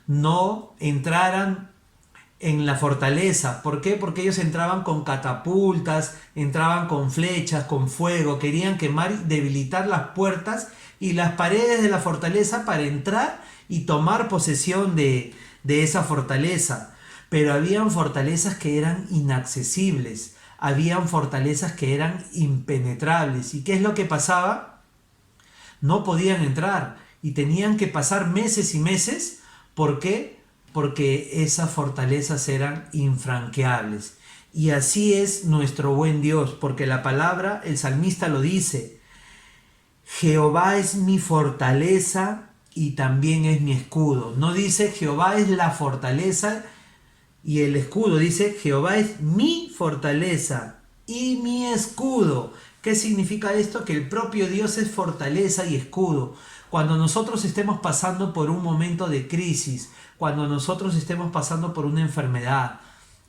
no entraran en la fortaleza. ¿Por qué? Porque ellos entraban con catapultas, entraban con flechas, con fuego, querían quemar y debilitar las puertas y las paredes de la fortaleza para entrar y tomar posesión de esa fortaleza. Pero habían fortalezas que eran inaccesibles, habían fortalezas que eran impenetrables. ¿Y qué es lo que pasaba? No podían entrar y tenían que pasar meses y meses. ¿Por qué? Porque esas fortalezas eran infranqueables. Y así es nuestro buen Dios, porque la palabra, el salmista lo dice: Jehová es mi fortaleza y también es mi escudo. No dice Jehová es la fortaleza y el escudo, dice Jehová es mi fortaleza y mi escudo. ¿Qué significa esto? Que el propio Dios es fortaleza y escudo. Cuando nosotros estemos pasando por un momento de crisis, cuando nosotros estemos pasando por una enfermedad,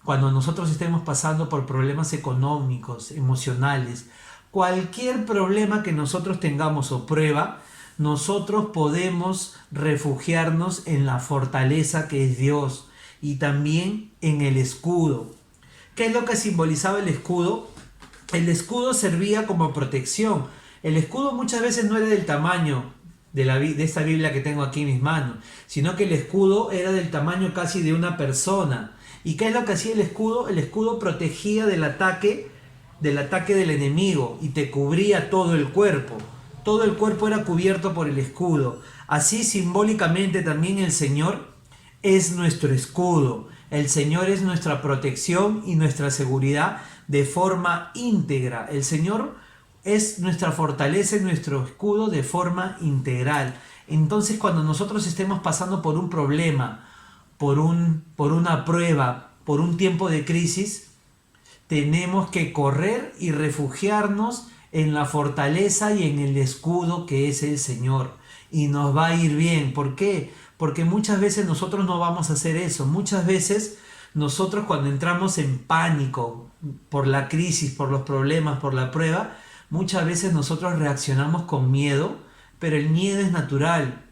cuando nosotros estemos pasando por problemas económicos, emocionales, cualquier problema que nosotros tengamos o prueba, nosotros podemos refugiarnos en la fortaleza que es Dios y también en el escudo. ¿Qué es lo que simbolizaba el escudo? El escudo servía como protección. El escudo muchas veces no era del tamaño de esta Biblia que tengo aquí en mis manos, sino que el escudo era del tamaño casi de una persona. ¿Y qué es lo que hacía el escudo? El escudo protegía del ataque del enemigo y te cubría todo el cuerpo. Todo el cuerpo era cubierto por el escudo. Así simbólicamente también el Señor es nuestro escudo. El Señor es nuestra protección y nuestra seguridad de forma íntegra. El Señor es nuestra fortaleza y nuestro escudo de forma integral. Entonces, cuando nosotros estemos pasando por un problema, por una prueba, por un tiempo de crisis, tenemos que correr y refugiarnos en la fortaleza y en el escudo que es el Señor. Y nos va a ir bien. ¿Por qué? Porque muchas veces nosotros no vamos a hacer eso. Muchas veces nosotros, cuando entramos en pánico por la crisis, por los problemas, por la prueba, muchas veces nosotros reaccionamos con miedo, pero el miedo es natural.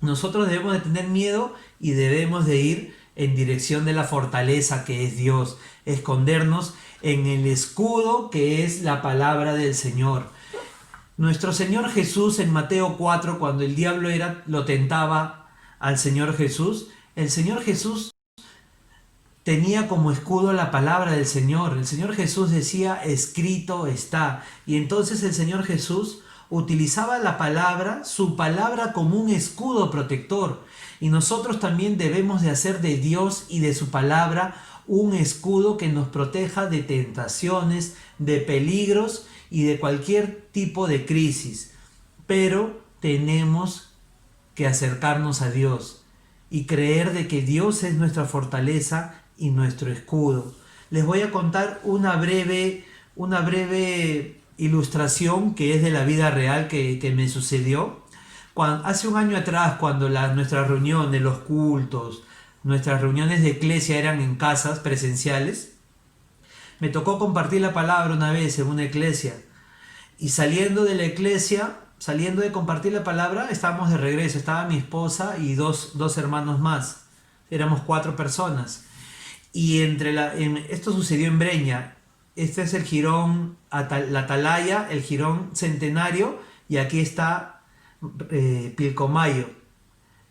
Nosotros debemos de tener miedo y debemos de ir en dirección de la fortaleza que es Dios, escondernos en el escudo que es la palabra del Señor. Nuestro Señor Jesús en Mateo 4, cuando el diablo lo tentaba al Señor Jesús, el Señor Jesús tenía como escudo la palabra del Señor. El Señor Jesús decía, escrito está. Y entonces el Señor Jesús utilizaba la palabra, su palabra, como un escudo protector. Y nosotros también debemos de hacer de Dios y de su palabra un escudo que nos proteja de tentaciones, de peligros y de cualquier tipo de crisis. Pero tenemos que acercarnos a Dios y creer de que Dios es nuestra fortaleza y nuestro escudo. Les voy a contar una breve ilustración que es de la vida real que me sucedió. Hace un año atrás, cuando nuestras reuniones, los cultos, nuestras reuniones de iglesia eran en casas presenciales, me tocó compartir la palabra una vez en una iglesia. Y saliendo de la iglesia, saliendo de compartir la palabra, estábamos de regreso. Estaba mi esposa y dos hermanos más. Éramos 4 personas. Y esto sucedió en Breña. Este es el jirón, la Atalaya, el jirón Centenario, y aquí está Pilcomayo.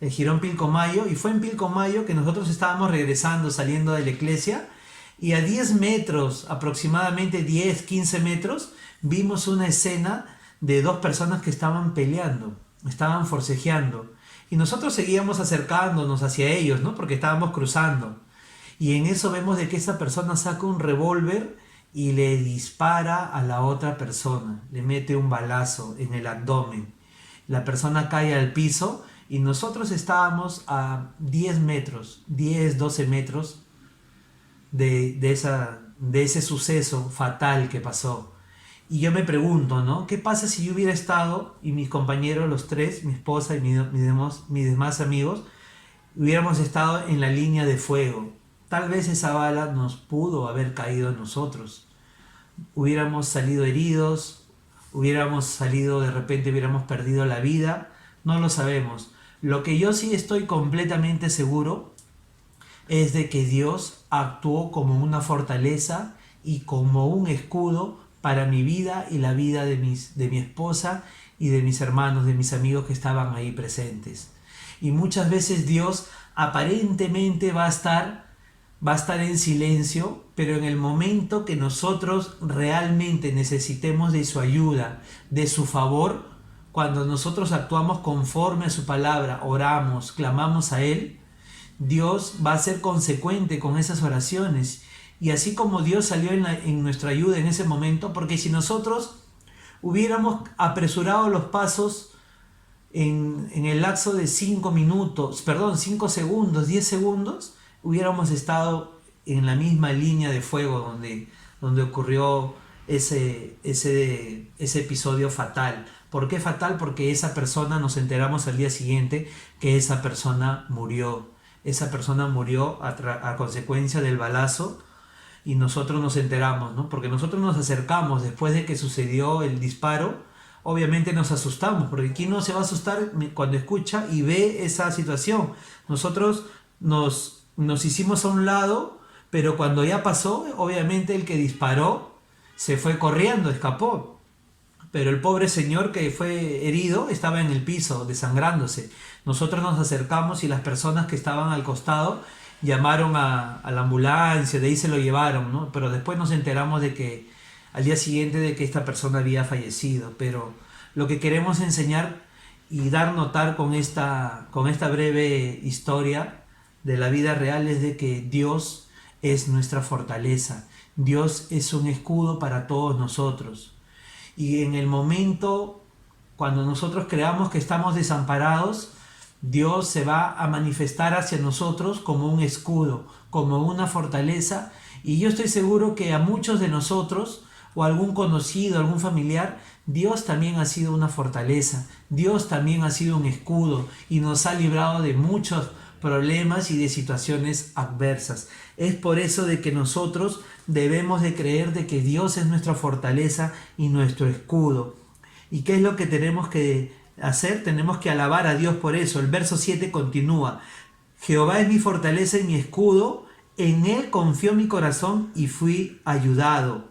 El jirón Pilcomayo, y fue en Pilcomayo que nosotros estábamos regresando, saliendo de la iglesia, y a 10 metros, aproximadamente 10, 15 metros, vimos una escena de 2 personas que estaban peleando, estaban forcejeando, y nosotros seguíamos acercándonos hacia ellos, ¿no? Porque estábamos cruzando. Y en eso vemos de que esa persona saca un revólver y le dispara a la otra persona. Le mete un balazo en el abdomen. La persona cae al piso y nosotros estábamos a 10 metros, 10, 12 metros de ese suceso fatal que pasó. Y yo me pregunto, ¿no? ¿Qué pasa si yo hubiera estado y mis compañeros, los 3, mi esposa y mis demás amigos, hubiéramos estado en la línea de fuego? Tal vez esa bala nos pudo haber caído en nosotros. Hubiéramos salido heridos, hubiéramos perdido la vida, no lo sabemos. Lo que yo sí estoy completamente seguro es de que Dios actuó como una fortaleza y como un escudo para mi vida y la vida de mi esposa y de mis hermanos, de mis amigos que estaban ahí presentes. Y muchas veces Dios aparentemente va a estar en silencio, pero en el momento que nosotros realmente necesitemos de su ayuda, de su favor, cuando nosotros actuamos conforme a su palabra, oramos, clamamos a Él, Dios va a ser consecuente con esas oraciones. Y así como Dios salió en nuestra ayuda en ese momento, porque si nosotros hubiéramos apresurado los pasos en el lapso de 5 segundos, 10 segundos, hubiéramos estado en la misma línea de fuego donde ocurrió ese episodio fatal. ¿Por qué fatal? Porque esa persona, nos enteramos al día siguiente que esa persona murió. Esa persona murió a consecuencia del balazo y nosotros nos enteramos, ¿no? Porque nosotros nos acercamos después de que sucedió el disparo. Obviamente nos asustamos, porque ¿quién no se va a asustar cuando escucha y ve esa situación? Nosotros nos hicimos a un lado, pero cuando ya pasó, obviamente el que disparó se fue corriendo, escapó. Pero el pobre señor que fue herido estaba en el piso, desangrándose. Nosotros nos acercamos y las personas que estaban al costado llamaron a la ambulancia, de ahí se lo llevaron, ¿no? Pero después nos enteramos al día siguiente de que esta persona había fallecido. Pero lo que queremos enseñar y dar notar con esta breve historia de la vida real es de que Dios es nuestra fortaleza. Dios es un escudo para todos nosotros. Y en el momento cuando nosotros creamos que estamos desamparados, Dios se va a manifestar hacia nosotros como un escudo, como una fortaleza. Y yo estoy seguro que a muchos de nosotros, o algún conocido, algún familiar, Dios también ha sido una fortaleza. Dios también ha sido un escudo y nos ha librado de muchos problemas y de situaciones adversas. Es por eso de que nosotros debemos de creer de que Dios es nuestra fortaleza y nuestro escudo. ¿Y qué es lo que tenemos que hacer? Tenemos que alabar a Dios por eso. El verso 7 continúa: Jehová es mi fortaleza y mi escudo, en Él confió mi corazón y fui ayudado.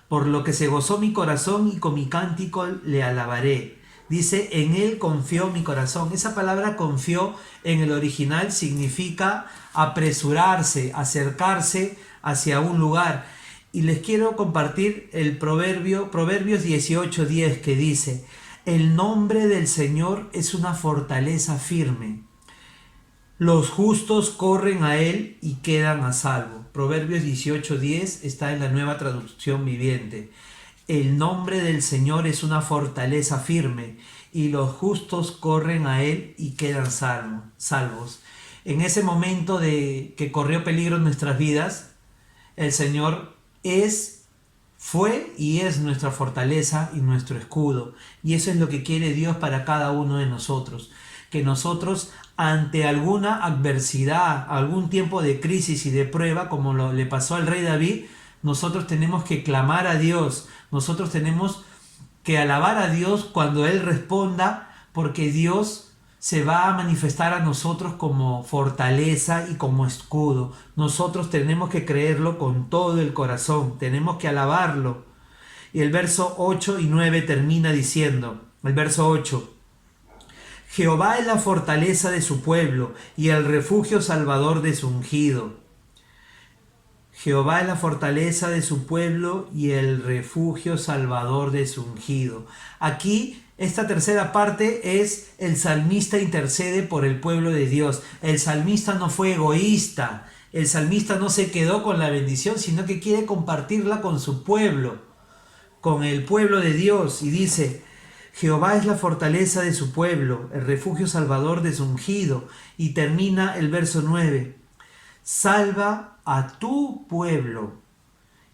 por lo que se gozó mi corazón y con mi cántico le alabaré. Dice, en él confió mi corazón. Esa palabra confió en el original significa apresurarse, acercarse hacia un lugar. Y les quiero compartir el Proverbios 18:10, que dice, el nombre del Señor es una fortaleza firme. Los justos corren a él y quedan a salvo. Proverbios 18:10 está en la Nueva Traducción Viviente. El nombre del Señor es una fortaleza firme y los justos corren a él y quedan salvos. En ese momento de que corrió peligro en nuestras vidas, el Señor fue y es nuestra fortaleza y nuestro escudo. Y eso es lo que quiere Dios para cada uno de nosotros. Que nosotros, ante alguna adversidad, algún tiempo de crisis y de prueba, como le pasó al rey David, nosotros tenemos que clamar a Dios. Nosotros tenemos que alabar a Dios cuando Él responda, porque Dios se va a manifestar a nosotros como fortaleza y como escudo. Nosotros tenemos que creerlo con todo el corazón, tenemos que alabarlo. Y el verso 8 y 9 termina diciendo, el verso 8, Jehová es la fortaleza de su pueblo y el refugio salvador de su ungido. Jehová es la fortaleza de su pueblo y el refugio salvador de su ungido. Aquí, esta tercera parte es el salmista intercede por el pueblo de Dios. El salmista no fue egoísta. El salmista no se quedó con la bendición, sino que quiere compartirla con su pueblo, con el pueblo de Dios. Y dice, Jehová es la fortaleza de su pueblo, el refugio salvador de su ungido. Y termina el verso 9. Salva a tu pueblo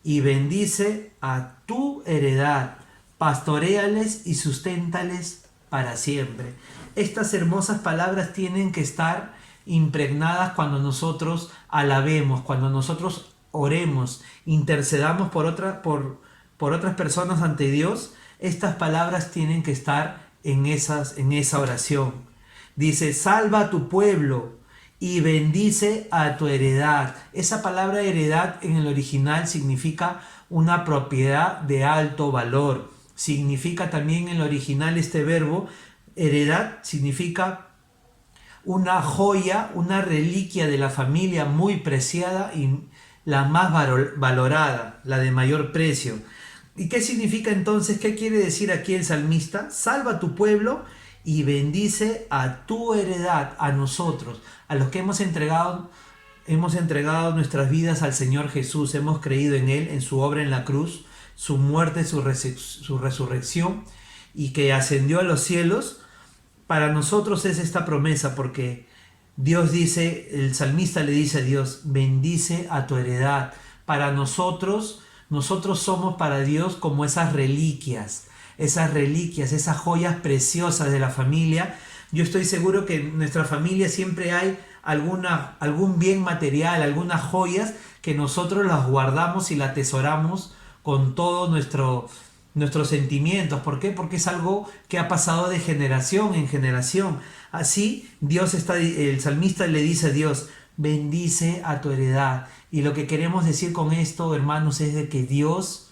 y bendice a tu heredad. Pastoréales y susténtales para siempre. Estas hermosas palabras tienen que estar impregnadas cuando nosotros alabemos, cuando nosotros oremos, intercedamos por otras personas ante Dios. Estas palabras tienen que estar en esa oración. Dice, salva a tu pueblo y bendice a tu heredad. Esa palabra heredad en el original significa una propiedad de alto valor. Significa también en el original este verbo, heredad, significa una joya, una reliquia de la familia muy preciada y la más valorada, la de mayor precio. ¿Y qué significa entonces? ¿Qué quiere decir aquí el salmista? Salva a tu pueblo y bendice a tu heredad, a nosotros, a los que hemos entregado nuestras vidas al Señor Jesús, hemos creído en Él, en su obra en la cruz, su muerte, su resurrección, y que ascendió a los cielos. Para nosotros es esta promesa, porque Dios dice, el salmista le dice a Dios, bendice a tu heredad. Para nosotros somos para Dios como esas reliquias, esas joyas preciosas de la familia. Yo estoy seguro que en nuestra familia siempre hay algún bien material, algunas joyas que nosotros las guardamos y las atesoramos con todos nuestros sentimientos. ¿Por qué? Porque es algo que ha pasado de generación en generación. Así el salmista le dice a Dios, bendice a tu heredad. Y lo que queremos decir con esto, hermanos, es de que Dios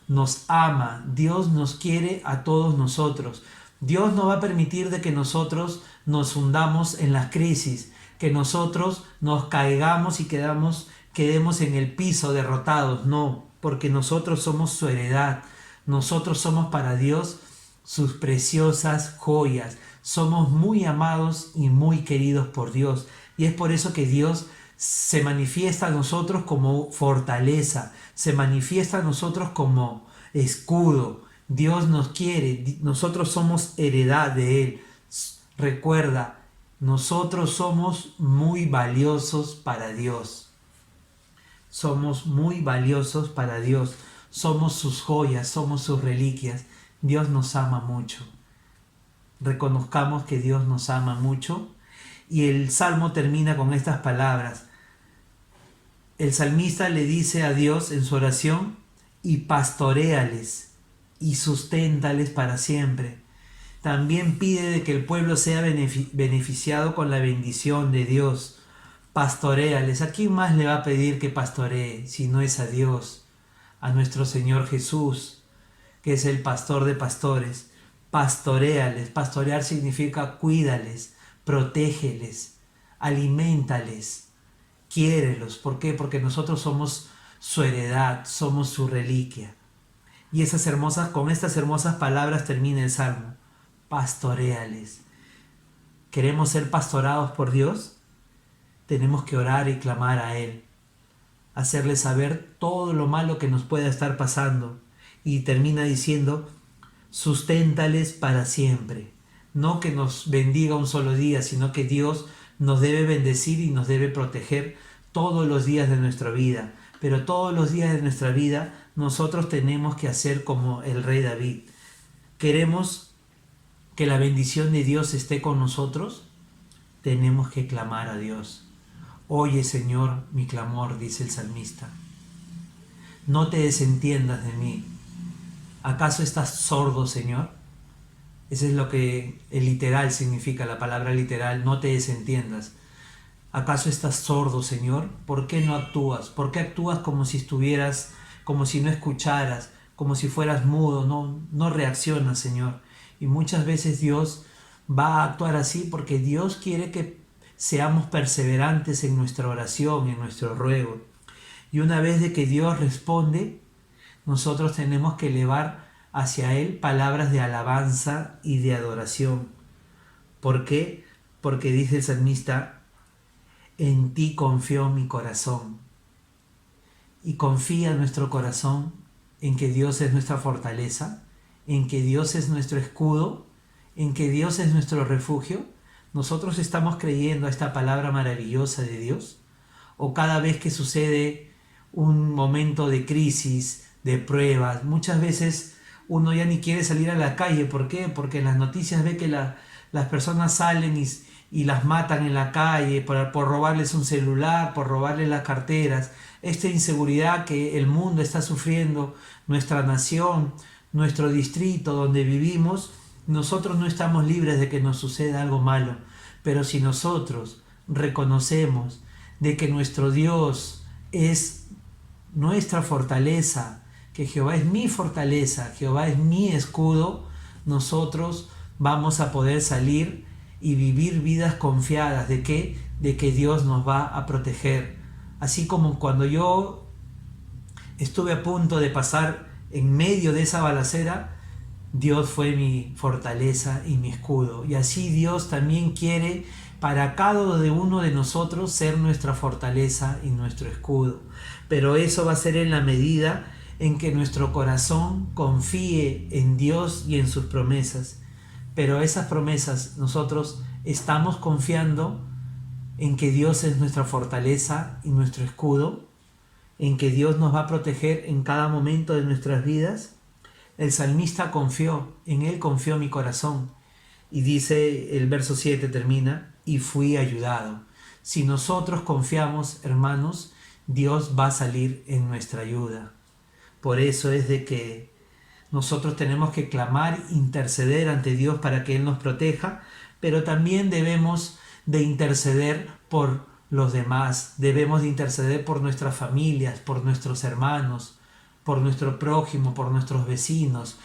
nos ama, Dios nos quiere a todos nosotros. Dios no va a permitir de que nosotros nos hundamos en las crisis, que nosotros nos caigamos y quedemos en el piso derrotados. No, porque nosotros somos su heredad. Nosotros somos para Dios sus preciosas joyas. Somos muy amados y muy queridos por Dios. Y es por eso que Dios se manifiesta a nosotros como fortaleza, se manifiesta a nosotros como escudo. Dios nos quiere, nosotros somos heredad de Él. Recuerda, nosotros somos muy valiosos para Dios. Somos muy valiosos para Dios. Somos sus joyas, somos sus reliquias. Dios nos ama mucho. Reconozcamos que Dios nos ama mucho. Y el salmo termina con estas palabras. El salmista le dice a Dios en su oración, y pastoréales y susténtales para siempre. También pide de que el pueblo sea beneficiado con la bendición de Dios. Pastoréales. ¿A quién más le va a pedir que pastoree si no es a Dios? a nuestro Señor Jesús, que es el pastor de pastores. Pastoréales. Pastorear significa cuídales, protégeles, aliméntales, quiérelos. ¿Por qué? Porque nosotros somos su heredad, somos su reliquia. Y con estas hermosas palabras termina el Salmo. Pastoréales. ¿Queremos ser pastorados por Dios? Tenemos que orar y clamar a Él. Hacerle saber todo lo malo que nos pueda estar pasando. Y termina diciendo, susténtales para siempre. No que nos bendiga un solo día, sino que Dios nos debe bendecir y nos debe proteger todos los días de nuestra vida. Pero todos los días de nuestra vida nosotros tenemos que hacer como el rey David. ¿Queremos que la bendición de Dios esté con nosotros? Tenemos que clamar a Dios. Oye, Señor, mi clamor, dice el salmista. No te desentiendas de mí. ¿Acaso estás sordo, Señor? Eso es lo que el literal significa, la palabra literal, no te desentiendas. ¿Acaso estás sordo, Señor? ¿Por qué no actúas? ¿Por qué actúas como si estuvieras, como si no escucharas, como si fueras mudo? No reaccionas, Señor. Y muchas veces Dios va a actuar así porque Dios quiere que seamos perseverantes en nuestra oración, en nuestro ruego. Y una vez de que Dios responde, nosotros tenemos que elevar hacia Él palabras de alabanza y de adoración. ¿Por qué? Porque dice el salmista, en ti confió mi corazón. Y confía nuestro corazón en que Dios es nuestra fortaleza, en que Dios es nuestro escudo, en que Dios es nuestro refugio. ¿Nosotros estamos creyendo a esta palabra maravillosa de Dios? ¿O cada vez que sucede un momento de crisis, de pruebas, muchas veces uno ya ni quiere salir a la calle? ¿Por qué? Porque en las noticias ve que las personas salen y las matan en la calle por robarles un celular, por robarles las carteras. Esta inseguridad que el mundo está sufriendo, nuestra nación, nuestro distrito donde vivimos, nosotros no estamos libres de que nos suceda algo malo. Pero si nosotros reconocemos de que nuestro Dios es nuestra fortaleza, que Jehová es mi fortaleza, Jehová es mi escudo, nosotros vamos a poder salir y vivir vidas confiadas. ¿De qué? De que Dios nos va a proteger. Así como cuando yo estuve a punto de pasar en medio de esa balacera, Dios fue mi fortaleza y mi escudo. Y así Dios también quiere para cada uno de nosotros ser nuestra fortaleza y nuestro escudo. Pero eso va a ser en la medida en que nuestro corazón confíe en Dios y en sus promesas. Pero esas promesas nosotros estamos confiando en que Dios es nuestra fortaleza y nuestro escudo, en que Dios nos va a proteger en cada momento de nuestras vidas. El salmista confió, en Él confió mi corazón. Y dice, el verso 7 termina, y fui ayudado. Si nosotros confiamos, hermanos, Dios va a salir en nuestra ayuda. Por eso es de que nosotros tenemos que clamar, interceder ante Dios para que Él nos proteja, pero también debemos de interceder por los demás, debemos de interceder por nuestras familias, por nuestros hermanos, por nuestro prójimo, por nuestros vecinos.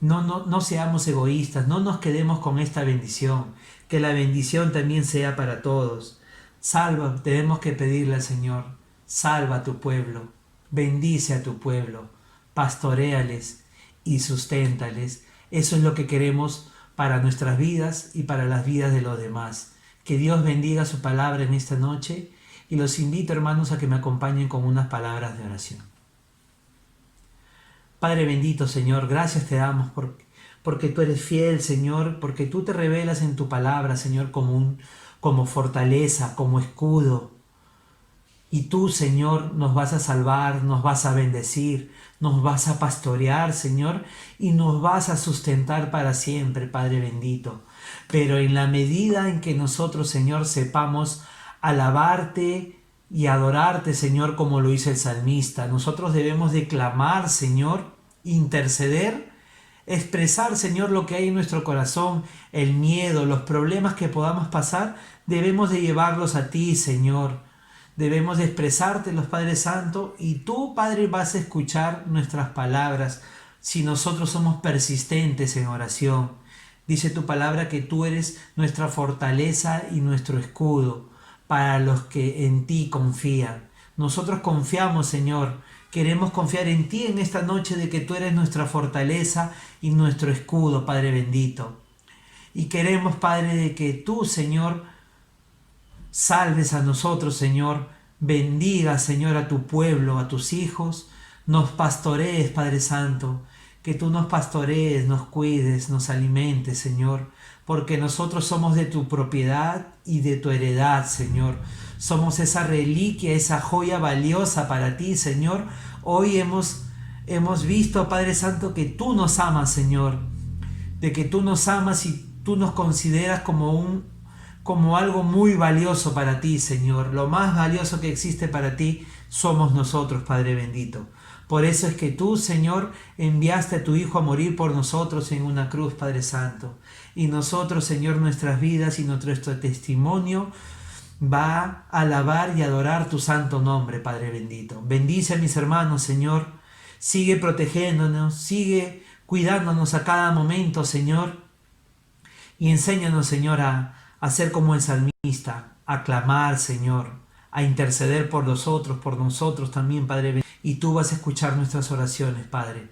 No seamos egoístas, no nos quedemos con esta bendición, que la bendición también sea para todos. Salva, tenemos que pedirle al Señor, salva a tu pueblo, bendice a tu pueblo, pastoréales y susténtales. Eso es lo que queremos para nuestras vidas y para las vidas de los demás. Que Dios bendiga su palabra en esta noche y los invito, hermanos, a que me acompañen con unas palabras de oración. Padre bendito, Señor, gracias te damos porque tú eres fiel, Señor, porque tú te revelas en tu palabra, Señor, como fortaleza, como escudo. Y tú, Señor, nos vas a salvar, nos vas a bendecir, nos vas a pastorear, Señor, y nos vas a sustentar para siempre, Padre bendito. Pero en la medida en que nosotros, Señor, sepamos alabarte y adorarte, Señor, como lo hizo el salmista, nosotros debemos de clamar, Señor, interceder, expresar, Señor, lo que hay en nuestro corazón, el miedo, los problemas que podamos pasar, debemos de llevarlos a ti, Señor. debemos de expresártelos, Padre Santo, y tú, Padre, vas a escuchar nuestras palabras si nosotros somos persistentes en oración. Dice tu palabra que tú eres nuestra fortaleza y nuestro escudo para los que en ti confían. Nosotros confiamos, Señor, queremos confiar en ti en esta noche de que tú eres nuestra fortaleza y nuestro escudo, Padre bendito. Y queremos, Padre, de que tú, Señor, salves a nosotros, Señor, bendiga, Señor, a tu pueblo, a tus hijos, nos pastorees, Padre Santo, que tú nos pastorees, nos cuides, nos alimentes, Señor, porque nosotros somos de tu propiedad y de tu heredad, Señor. Somos esa reliquia, esa joya valiosa para ti, Señor. Hoy hemos visto, Padre Santo, que tú nos amas, Señor, de que tú nos amas y tú nos consideras como algo muy valioso para ti, Señor. Lo más valioso que existe para ti somos nosotros, Padre bendito. Por eso es que tú, Señor, enviaste a tu Hijo a morir por nosotros en una cruz, Padre Santo. Y nosotros, Señor, nuestras vidas y nuestro testimonio va a alabar y adorar tu santo nombre, Padre bendito. Bendice a mis hermanos, Señor. Sigue protegiéndonos, sigue cuidándonos a cada momento, Señor. Y enséñanos, Señor, a ser como el salmista, a clamar, Señor, a interceder por los otros, por nosotros también, Padre bendito. Y tú vas a escuchar nuestras oraciones, Padre.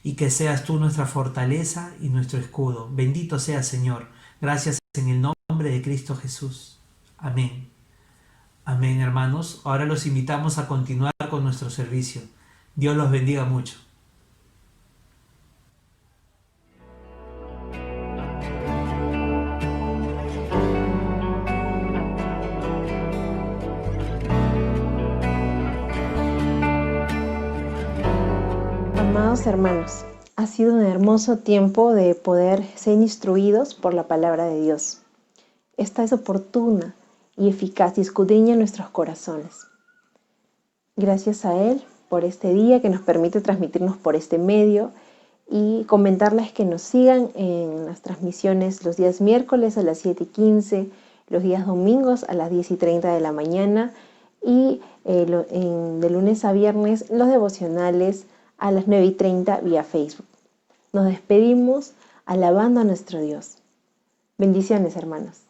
Y que seas tú nuestra fortaleza y nuestro escudo. Bendito seas, Señor. Gracias en el nombre de Cristo Jesús. Amén. Amén, hermanos. Ahora los invitamos a continuar con nuestro servicio. Dios los bendiga mucho. Amados hermanos, ha sido un hermoso tiempo de poder ser instruidos por la palabra de Dios. Esta es oportuna y eficaz y escudriña nuestros corazones. Gracias a Él por este día que nos permite transmitirnos por este medio y comentarles que nos sigan en las transmisiones los días miércoles a las 7:15, los días domingos a las 10:30 de la mañana y de lunes a viernes los devocionales a las 9:30 vía Facebook. Nos despedimos alabando a nuestro Dios. Bendiciones, hermanos.